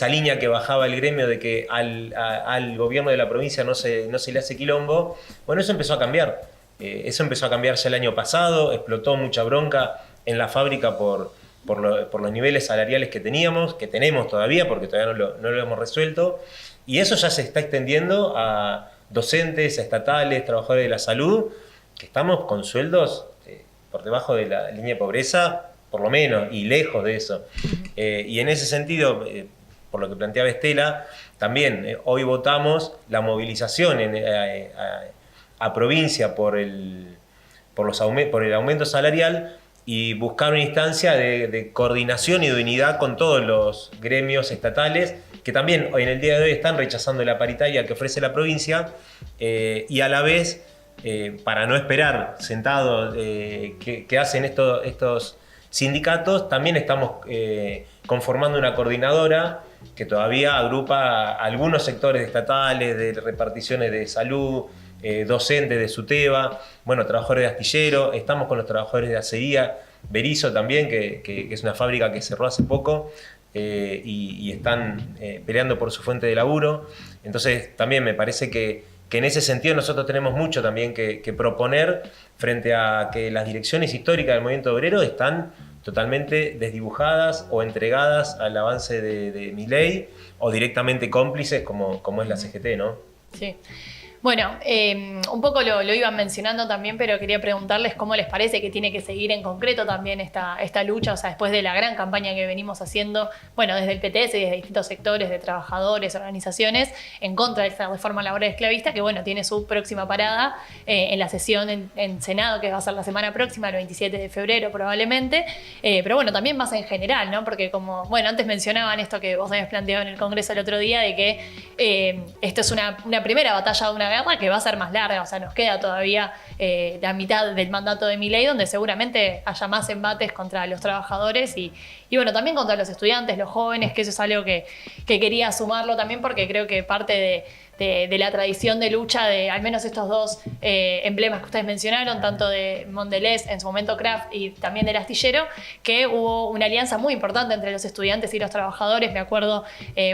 línea que bajaba el gremio de que al gobierno de la provincia no se le hace quilombo. Bueno, eso empezó a cambiar. Eso empezó a cambiar ya el año pasado, explotó mucha bronca en la fábrica por los niveles salariales que tenemos todavía, porque todavía no lo hemos resuelto. Y eso ya se está extendiendo a docentes, a estatales, trabajadores de la salud, que estamos con sueldos por debajo de la línea de pobreza, por lo menos, y lejos de eso. Y en ese sentido, por lo que planteaba Estela, también hoy votamos la movilización a provincia por el aumento salarial y buscar una instancia de coordinación y de unidad con todos los gremios estatales que también hoy en el día de hoy están rechazando la paritaria que ofrece la provincia y a la vez, para no esperar sentados que hacen estos sindicatos, también estamos conformando una coordinadora que todavía agrupa a algunos sectores estatales, de reparticiones de salud, docentes de SUTEBA, bueno, trabajadores de astillero, estamos con los trabajadores de acería, Berizo también, que es una fábrica que cerró hace poco y están peleando por su fuente de laburo. Entonces también me parece que en ese sentido nosotros tenemos mucho también que proponer frente a que las direcciones históricas del movimiento obrero están totalmente desdibujadas o entregadas al avance de Milei o directamente cómplices como es la CGT, ¿no? Sí. Bueno, un poco lo iban mencionando también, pero quería preguntarles cómo les parece que tiene que seguir en concreto también esta lucha, o sea, después de la gran campaña que venimos haciendo, bueno, desde el PTS y desde distintos sectores de trabajadores, organizaciones, en contra de esta reforma laboral esclavista, que bueno, tiene su próxima parada en la sesión en Senado, que va a ser la semana próxima, el 27 de febrero probablemente, pero bueno, también más en general, ¿no? Porque como, bueno, antes mencionaban esto que vos habías planteado en el Congreso el otro día, de que esto es una primera batalla de una guerra que va a ser más larga, o sea, nos queda todavía la mitad del mandato de Milei, donde seguramente haya más embates contra los trabajadores y bueno, también contra los estudiantes, los jóvenes, que eso es algo que quería sumarlo también porque creo que parte de la tradición de lucha de al menos estos dos emblemas que ustedes mencionaron, tanto de Mondelez, en su momento Kraft, y también del astillero, que hubo una alianza muy importante entre los estudiantes y los trabajadores. Me acuerdo,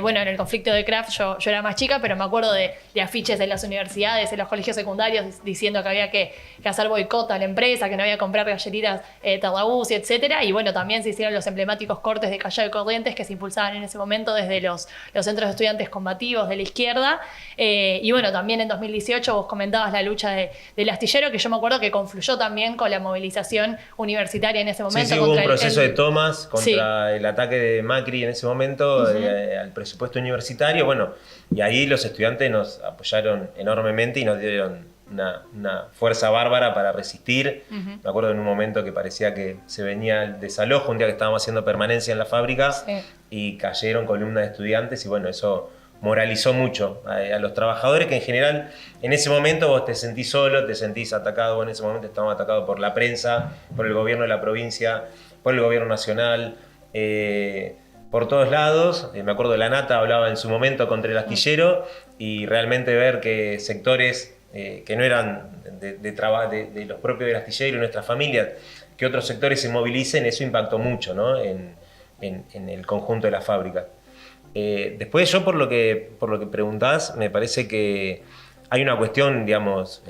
bueno, en el conflicto de Kraft yo era más chica, pero me acuerdo de afiches en las universidades, en los colegios secundarios, diciendo que había que hacer boicot a la empresa, que no había que comprar galletitas Tarragús, etcétera. Y bueno, también se hicieron los emblemáticos cortes de Callao y Corrientes que se impulsaban en ese momento desde los centros de estudiantes combativos de la izquierda. Y bueno, también en 2018 vos comentabas la lucha del astillero, que yo me acuerdo que confluyó también con la movilización universitaria en ese momento. Sí, hubo un proceso de tomas contra el ataque de Macri en ese momento al presupuesto universitario. Bueno, y ahí los estudiantes nos apoyaron enormemente y nos dieron una fuerza bárbara para resistir. Me acuerdo en un momento que parecía que se venía el desalojo, un día que estábamos haciendo permanencia en la fábrica y cayeron columnas de estudiantes y bueno, eso moralizó mucho a los trabajadores, que en general en ese momento vos te sentís solo, te sentís atacado. En ese momento estábamos atacados por la prensa, por el gobierno de la provincia, por el gobierno nacional, por todos lados. Me acuerdo de La Nata hablaba en su momento contra el astillero y realmente ver que sectores que no eran de los propios del astillero y nuestras familias, que otros sectores se movilicen, eso impactó mucho, ¿no? en el conjunto de la fábrica. Después yo por lo que preguntás, me parece que hay una cuestión, digamos,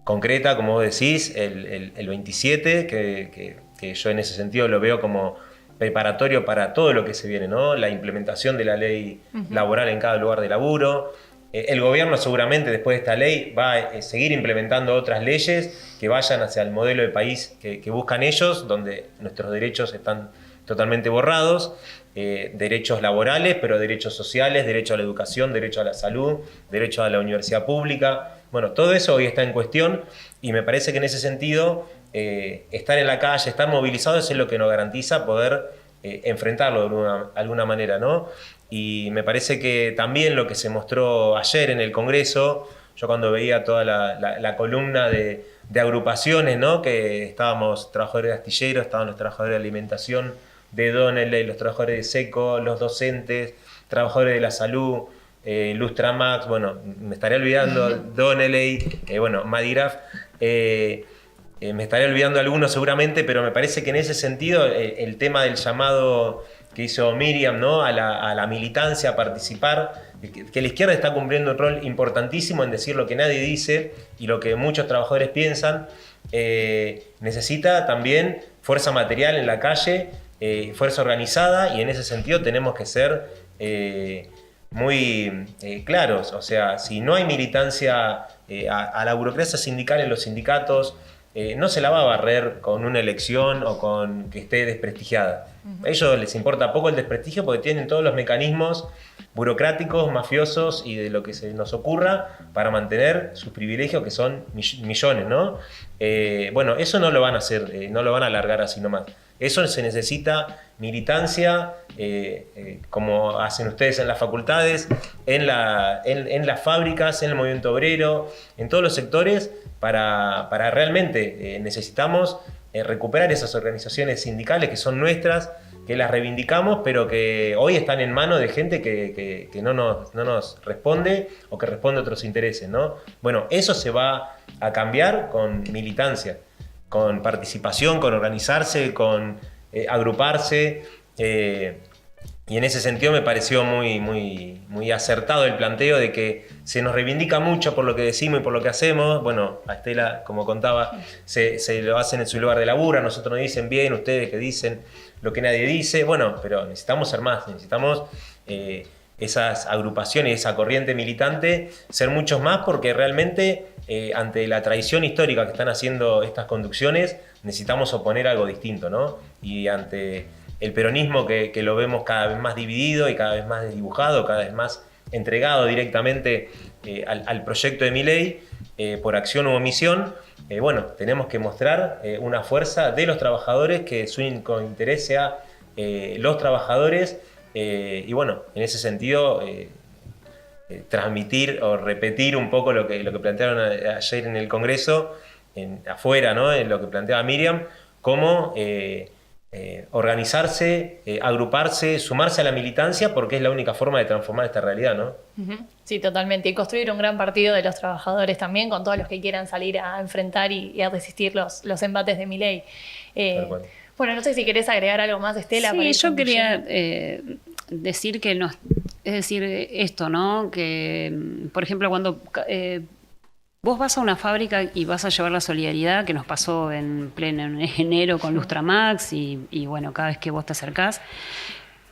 concreta, como vos decís, el 27, que yo en ese sentido lo veo como preparatorio para todo lo que se viene, ¿no? La implementación de la ley laboral en cada lugar de laburo. El gobierno seguramente después de esta ley va a seguir implementando otras leyes que vayan hacia el modelo de país que buscan ellos, donde nuestros derechos están totalmente borrados. Derechos laborales, pero derechos sociales, derecho a la educación, derecho a la salud, derecho a la universidad pública. Bueno, todo eso hoy está en cuestión y me parece que en ese sentido estar en la calle, estar movilizados es lo que nos garantiza poder enfrentarlo de alguna manera, ¿no? Y me parece que también lo que se mostró ayer en el Congreso, yo cuando veía toda la columna de agrupaciones, ¿no? Que estábamos trabajadores de astillero, estaban los trabajadores de alimentación, de Donnelley, los trabajadores de SECO, los docentes, trabajadores de la salud, Lustramax, bueno, me estaré olvidando, Donnelley, bueno, Madiraf, me estaré olvidando algunos seguramente, pero me parece que en ese sentido el tema del llamado que hizo Miriam, ¿no? a la militancia, a participar, que la izquierda está cumpliendo un rol importantísimo en decir lo que nadie dice y lo que muchos trabajadores piensan, necesita también fuerza material en la calle, fuerza organizada, y en ese sentido tenemos que ser muy claros. O sea, si no hay militancia a la burocracia sindical en los sindicatos, no se la va a barrer con una elección o con que esté desprestigiada. A ellos les importa poco el desprestigio porque tienen todos los mecanismos burocráticos, mafiosos y de lo que se nos ocurra para mantener sus privilegios, que son millones, ¿no? Bueno, eso no lo van a hacer, no lo van a alargar así nomás. Eso se necesita militancia, como hacen ustedes en las facultades, en las fábricas, en el movimiento obrero, en todos los sectores, para realmente necesitamos recuperar esas organizaciones sindicales que son nuestras, que las reivindicamos, pero que hoy están en manos de gente que no nos responde o que responde a otros intereses, ¿no? Bueno, eso se va a cambiar con militancia, con participación, con organizarse, con agruparse. Y en ese sentido me pareció muy acertado el planteo de que se nos reivindica mucho por lo que decimos y por lo que hacemos. Bueno, a Estela, como contaba, se lo hacen en su lugar de laburo, a nosotros nos dicen bien, ustedes que dicen lo que nadie dice. Bueno, pero necesitamos ser más, necesitamos esas agrupaciones, esa corriente militante, ser muchos más, porque realmente ante la traición histórica que están haciendo estas conducciones, necesitamos oponer algo distinto, ¿no? Y ante el peronismo que lo vemos cada vez más dividido y cada vez más desdibujado, cada vez más entregado directamente al proyecto de Milei, por acción u omisión, bueno, tenemos que mostrar una fuerza de los trabajadores, que su único interés sea los trabajadores, y bueno, en ese sentido transmitir o repetir un poco lo que plantearon ayer en el Congreso, afuera, ¿no? En lo que planteaba Miriam, cómo organizarse, agruparse, sumarse a la militancia, porque es la única forma de transformar esta realidad, ¿no? Sí, totalmente. Y construir un gran partido de los trabajadores también, con todos los que quieran salir a enfrentar y a resistir los embates de Milei. Bueno, no sé si querés agregar algo más, Estela. Sí, yo quería decir que no, es decir, esto, ¿no? Que, por ejemplo, cuando vos vas a una fábrica y vas a llevar la solidaridad, que nos pasó en pleno enero con Lustramax y bueno, cada vez que vos te acercás,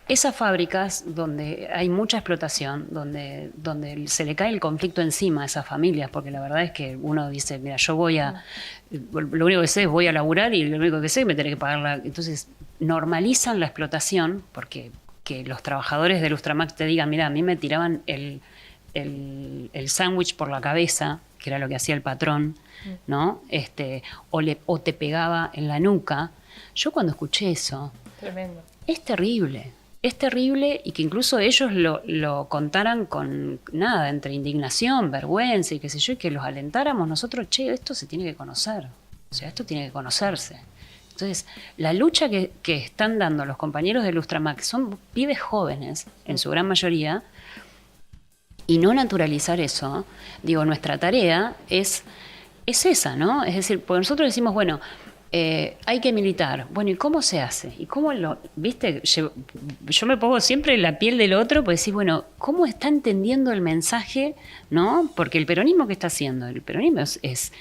esas fábricas donde hay mucha explotación, donde se le cae el conflicto encima a esas familias, porque la verdad es que uno dice, mira, yo voy a, lo único que sé es voy a laburar y lo único que sé es me tener que pagar Entonces normalizan la explotación, porque que los trabajadores de Lustramax te digan, mira, a mí me tiraban el sándwich por la cabeza, que era lo que hacía el patrón, ¿no? O te pegaba en la nuca. Yo cuando escuché eso, Tremendo. Es terrible y que incluso ellos lo contaran con nada, entre indignación, vergüenza y qué sé yo, y que los alentáramos nosotros, che, esto se tiene que conocer, o sea, esto tiene que conocerse. Entonces, la lucha que están dando los compañeros de Lustramax, son pibes jóvenes, en su gran mayoría, y no naturalizar eso, digo, nuestra tarea es esa, ¿no? Es decir, porque nosotros decimos, bueno, hay que militar. Bueno, ¿y cómo se hace? ¿Y cómo viste? Yo me pongo siempre en la piel del otro, pues decís, bueno, ¿cómo está entendiendo el mensaje? ¿No? Porque el peronismo, ¿qué está haciendo? El peronismo es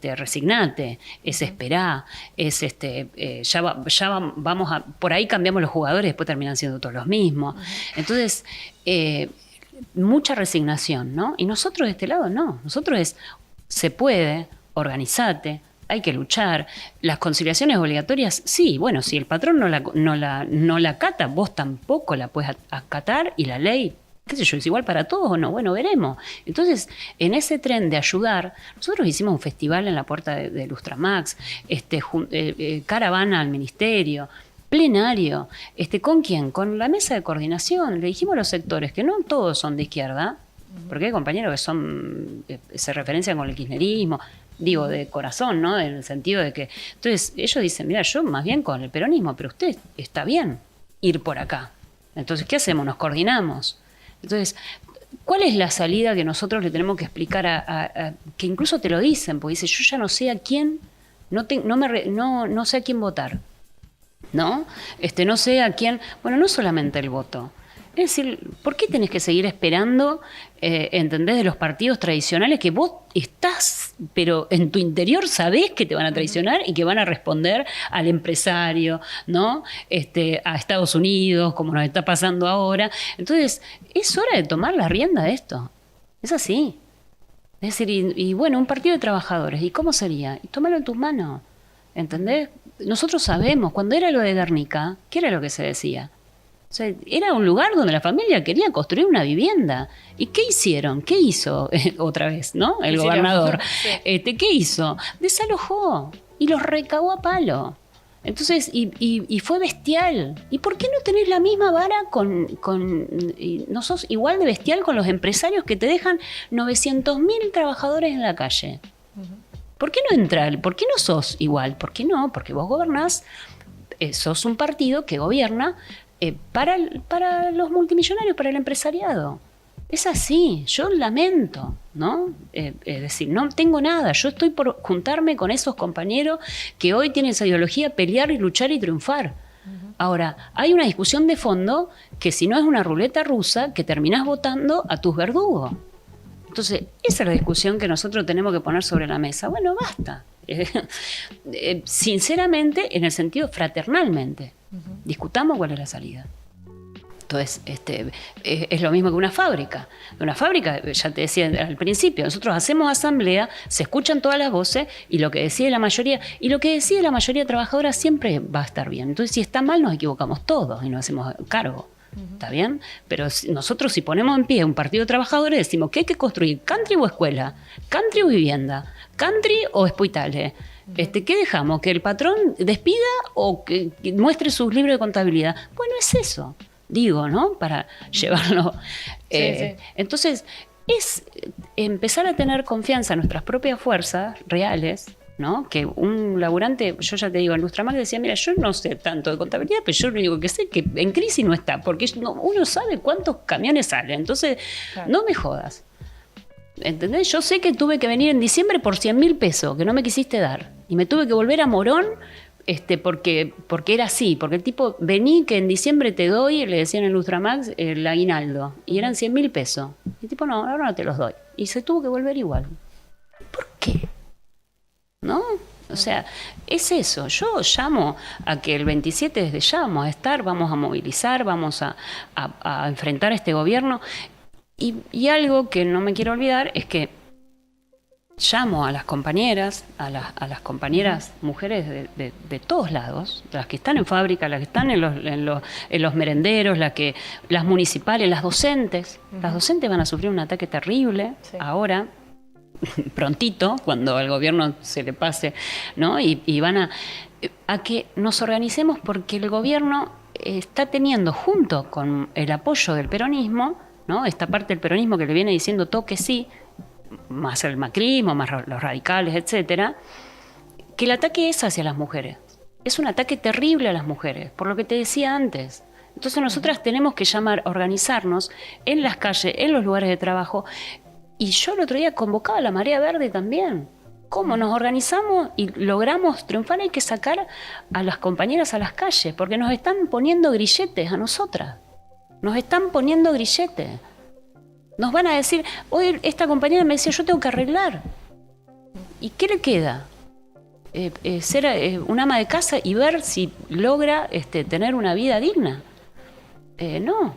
resignate, es esperar, es vamos a, por ahí cambiamos los jugadores, después terminan siendo todos los mismos. Entonces, mucha resignación, ¿no? Y nosotros de este lado no. Nosotros se puede, organizate, hay que luchar. Las conciliaciones obligatorias, sí, bueno, si el patrón no la acata, vos tampoco la puedes acatar, y la ley, qué sé yo, es igual para todos o no, bueno, veremos. Entonces, en ese tren de ayudar, nosotros hicimos un festival en la puerta de Lustramax, caravana al ministerio, plenario, ¿con quién? Con la mesa de coordinación. Le dijimos a los sectores que no todos son de izquierda, porque hay compañeros que se referencian con el kirchnerismo, digo, de corazón, ¿no? En el sentido de que... Entonces, ellos dicen, mira, yo más bien con el peronismo, pero usted está bien ir por acá. Entonces, ¿qué hacemos? Nos coordinamos. Entonces, ¿cuál es la salida que nosotros le tenemos que explicar que incluso te lo dicen? Porque dice, yo ya no sé a quién, no sé a quién votar, ¿no? No sé a quién... Bueno, no solamente el voto. Es decir, ¿por qué tenés que seguir esperando, entendés, de los partidos tradicionales que vos estás, pero en tu interior sabés que te van a traicionar y que van a responder al empresario, ¿no? A Estados Unidos, como nos está pasando ahora? Entonces, es hora de tomar la rienda de esto. Es así. Es decir, y bueno, un partido de trabajadores, ¿y cómo sería? Y tómalo en tus manos, ¿entendés? Nosotros sabemos, cuando era lo de Guernica, ¿qué era lo que se decía? O sea, era un lugar donde la familia quería construir una vivienda. ¿Y qué hicieron? ¿Qué hizo otra vez, no? El gobernador. Sí. ¿Qué hizo? Desalojó y los recagó a palo. Entonces, y fue bestial. ¿Y por qué no tenés la misma vara no sos igual de bestial con los empresarios que te dejan 900.000 trabajadores en la calle? ¿Por qué no entrar? ¿Por qué no sos igual? ¿Por qué no? Porque vos gobernás, sos un partido que gobierna para los multimillonarios, para el empresariado. Es así, yo lamento, ¿no? Es decir, no tengo nada, yo estoy por juntarme con esos compañeros que hoy tienen esa ideología, pelear y luchar y triunfar. Ahora, hay una discusión de fondo que si no es una ruleta rusa, que terminás votando a tus verdugos. Entonces, esa es la discusión que nosotros tenemos que poner sobre la mesa. Bueno, basta. Sinceramente, en el sentido fraternalmente. Discutamos cuál es la salida. Entonces, es lo mismo que una fábrica. Una fábrica, ya te decía al principio, nosotros hacemos asamblea, se escuchan todas las voces y lo que decide la mayoría trabajadora siempre va a estar bien. Entonces, si está mal, nos equivocamos todos y nos hacemos cargo. ¿Está bien? Pero nosotros, si ponemos en pie un partido de trabajadores, decimos, ¿qué hay que construir? ¿Country o escuela? ¿Country o vivienda? ¿Country o hospitales? ¿Qué dejamos? ¿Que el patrón despida o que muestre sus libros de contabilidad? Bueno, es eso. digo, ¿no? Para llevarlo. Sí. Entonces, es empezar a tener confianza en nuestras propias fuerzas reales, ¿no? Que un laburante, yo ya te digo, en Lustramac decía, mira, yo no sé tanto de contabilidad, pero yo lo único que sé es que en crisis no está, porque uno sabe cuántos camiones salen, entonces Claro. no me jodas. ¿Entendés? Yo sé que tuve que venir en diciembre por 100.000 pesos, que no me quisiste dar, y me tuve que volver a Morón porque era así, porque el tipo, vení que en diciembre te doy, le decían en Lustramax, el aguinaldo, y eran 100.000 pesos. Y el tipo, no, ahora no te los doy. Y se tuvo que volver igual. ¿Por qué? ¿No? O sea, es eso. Yo llamo a que el 27 desde ya vamos a estar, vamos a movilizar, vamos a enfrentar a este gobierno. Y algo que no me quiero olvidar es que llamo a las compañeras, a las compañeras mujeres de todos lados, las que están en fábrica, las que están en los merenderos, las municipales, las docentes. Las docentes van a sufrir un ataque terrible ahora, prontito, cuando al gobierno se le pase, ¿no? Y van a que nos organicemos, porque el gobierno está teniendo, junto con el apoyo del peronismo, ¿no? Esta parte del peronismo que le viene diciendo todo que sí, más el macrismo, más los radicales, etcétera, que el ataque es hacia las mujeres. Es un ataque terrible a las mujeres, por lo que te decía antes. Entonces nosotras tenemos que organizarnos en las calles, en los lugares de trabajo. Y yo el otro día convocaba a la Marea Verde también. ¿Cómo nos organizamos y logramos triunfar? Hay que sacar a las compañeras a las calles, porque nos están poniendo grilletes a nosotras. Nos están poniendo grilletes. Nos van a decir, hoy esta compañera me decía, yo tengo que arreglar. ¿Y qué le queda? Ser un ama de casa y ver si logra tener una vida digna. No.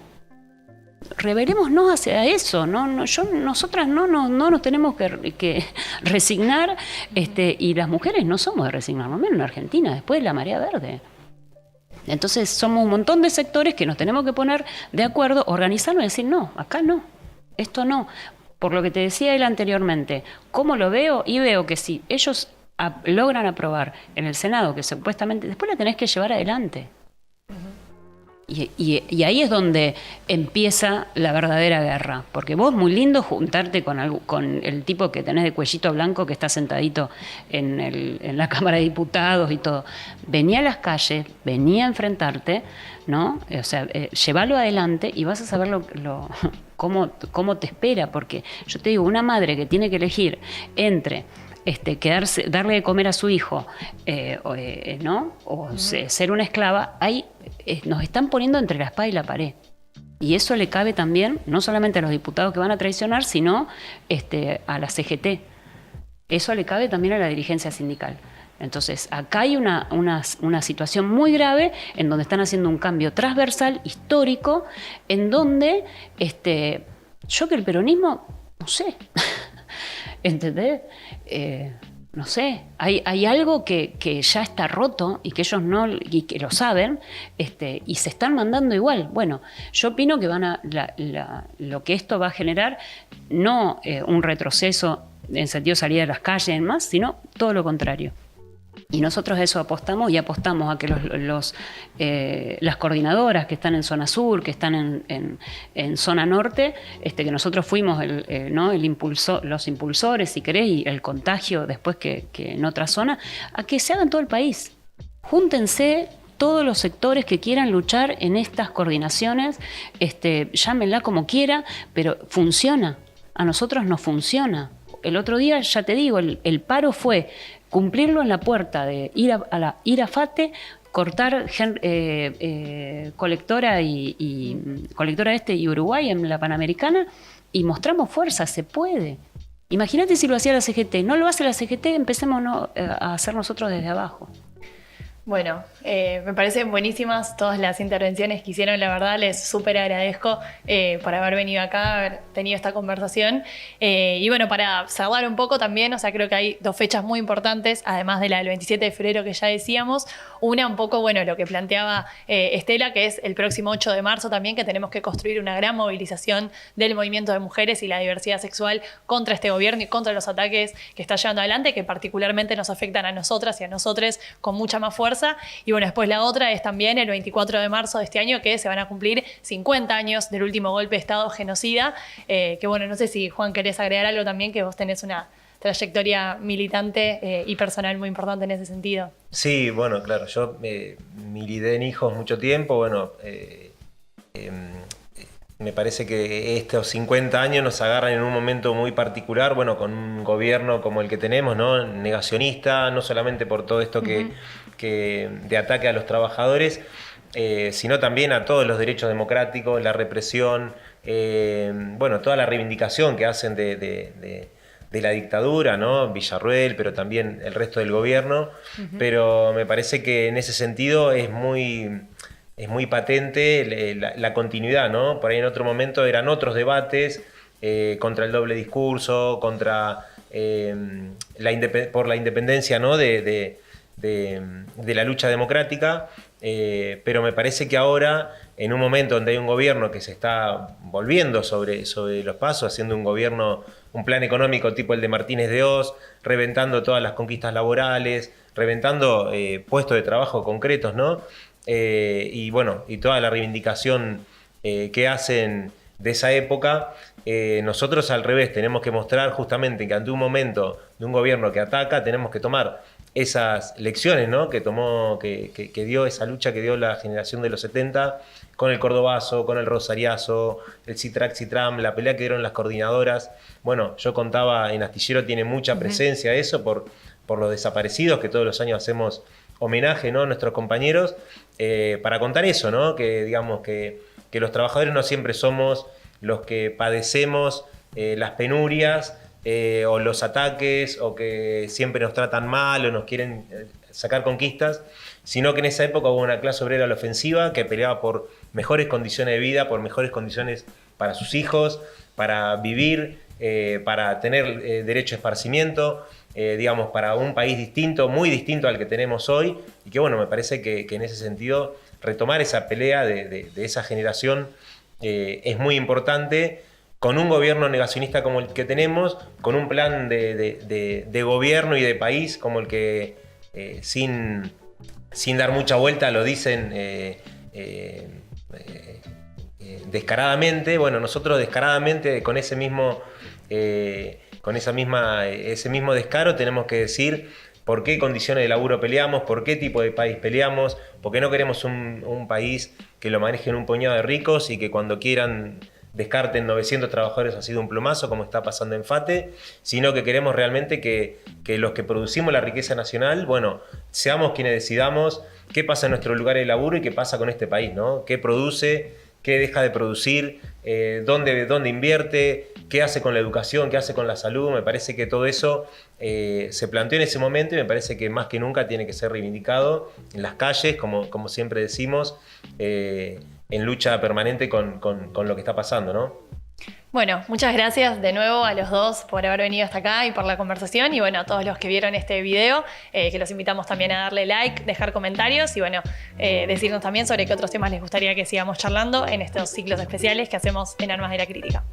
Rebelémonos hacia eso. Nosotras no nos tenemos que resignar. Y las mujeres no somos de resignarnos, menos en Argentina, después de la Marea Verde. Entonces somos un montón de sectores que nos tenemos que poner de acuerdo, organizarnos y decir, no, acá no. Esto no, por lo que te decía él anteriormente, ¿cómo lo veo? Y veo que si ellos logran aprobar en el Senado, que supuestamente después la tenés que llevar adelante. Y ahí es donde empieza la verdadera guerra, porque vos muy lindo juntarte con el tipo que tenés de cuellito blanco que está sentadito en la Cámara de Diputados y todo. Vení a las calles, vení a enfrentarte, ¿no? O sea, llévalo adelante y vas a saber cómo te espera, porque yo te digo, una madre que tiene que elegir entre darle de comer a su hijo, ¿no? O ser una esclava, ahí nos están poniendo entre la espada y la pared. Y eso le cabe también, no solamente a los diputados que van a traicionar, sino a la CGT. Eso le cabe también a la dirigencia sindical. Entonces, acá hay una situación muy grave en donde están haciendo un cambio transversal, histórico, en donde yo que el peronismo, no sé, ¿entendés? No sé, hay algo que ya está roto y que ellos y que lo saben, y se están mandando igual. Bueno, yo opino que lo que esto va a generar, no un retroceso en sentido de salida de las calles y más, sino todo lo contrario. Y nosotros a eso apostamos, y apostamos a que las coordinadoras que están en zona sur, que están en zona norte, que nosotros fuimos los impulsores, si querés, y el contagio después que en otra zona, a que se haga en todo el país. Júntense todos los sectores que quieran luchar en estas coordinaciones, llámenla como quiera, pero funciona. A nosotros nos funciona. El otro día, ya te digo, el paro fue cumplirlo en la puerta de ir a FATE, cortar colectora colectora y Uruguay en la Panamericana, y mostramos fuerza, se puede. Imagínate si lo hacía la CGT. No lo hace la CGT, empecemos a hacer nosotros desde abajo. Bueno, me parecen buenísimas todas las intervenciones que hicieron, la verdad les súper agradezco por haber venido acá, haber tenido esta conversación. Y bueno, para cerrar un poco también, o sea, creo que hay dos fechas muy importantes, además de la del 27 de febrero que ya decíamos. Una un poco, bueno, lo que planteaba Estela, que es el próximo 8 de marzo también, que tenemos que construir una gran movilización del movimiento de mujeres y la diversidad sexual contra este gobierno y contra los ataques que está llevando adelante, que particularmente nos afectan a nosotras y a nosotres con mucha más fuerza. fuerza. Y bueno, después la otra es también el 24 de marzo de este año, que se van a cumplir 50 años del último golpe de Estado genocida. Que bueno, no sé si Juan querés agregar algo también, que vos tenés una trayectoria militante y personal muy importante en ese sentido. Sí, bueno, claro, yo milité en Hijos mucho tiempo, bueno, me parece que estos 50 años nos agarran en un momento muy particular, bueno, con un gobierno como el que tenemos, ¿no? Negacionista, no solamente por todo esto que de ataque a los trabajadores, sino también a todos los derechos democráticos, la represión, bueno, toda la reivindicación que hacen de la dictadura, ¿no? Villarruel, pero también el resto del gobierno. Pero me parece que en ese sentido es muy patente la continuidad, ¿no? Por ahí en otro momento eran otros debates contra el doble discurso, contra por la independencia, ¿no? de la lucha democrática, pero me parece que ahora, en un momento donde hay un gobierno que se está volviendo sobre los pasos, haciendo un plan económico tipo el de Martínez de Oz, reventando todas las conquistas laborales, reventando puestos de trabajo concretos, ¿no? Y bueno, y toda la reivindicación que hacen de esa época, nosotros al revés tenemos que mostrar justamente que ante un momento de un gobierno que ataca, tenemos que tomar esas lecciones, ¿no? que dio esa lucha que dio la generación de los 70 con el Cordobazo, con el Rosariazo, el Citrac-Citram, la pelea que dieron las coordinadoras. Bueno, yo contaba, en Astillero tiene mucha presencia eso por los desaparecidos, que todos los años hacemos homenaje, ¿no? a nuestros compañeros, para contar eso, ¿no? que digamos que los trabajadores no siempre somos los que padecemos las penurias o los ataques, o que siempre nos tratan mal o nos quieren sacar conquistas, sino que en esa época hubo una clase obrera a la ofensiva que peleaba por mejores condiciones de vida, por mejores condiciones para sus hijos, para vivir, para tener derecho a esparcimiento, digamos, para un país distinto, muy distinto al que tenemos hoy, y que bueno, me parece que en ese sentido retomar esa pelea de esa generación es muy importante, con un gobierno negacionista como el que tenemos, con un plan de gobierno y de país como el que, sin dar mucha vuelta, lo dicen descaradamente. Bueno, nosotros descaradamente, con ese mismo descaro, tenemos que decir por qué condiciones de laburo peleamos, por qué tipo de país peleamos, porque no queremos un país que lo manejen un puñado de ricos y que cuando quieran descarten 900 trabajadores ha sido un plumazo, como está pasando en FATE, sino que queremos realmente que los que producimos la riqueza nacional, bueno, seamos quienes decidamos qué pasa en nuestro lugar de laburo y qué pasa con este país, ¿no? Qué produce, qué deja de producir, dónde invierte, qué hace con la educación, qué hace con la salud. Me parece que todo eso se planteó en ese momento y me parece que más que nunca tiene que ser reivindicado en las calles, como siempre decimos, en lucha permanente con lo que está pasando, ¿no? Bueno, muchas gracias de nuevo a los dos por haber venido hasta acá y por la conversación, y bueno, a todos los que vieron este video, que los invitamos también a darle like, dejar comentarios y bueno, decirnos también sobre qué otros temas les gustaría que sigamos charlando en estos ciclos especiales que hacemos en Armas de la Crítica.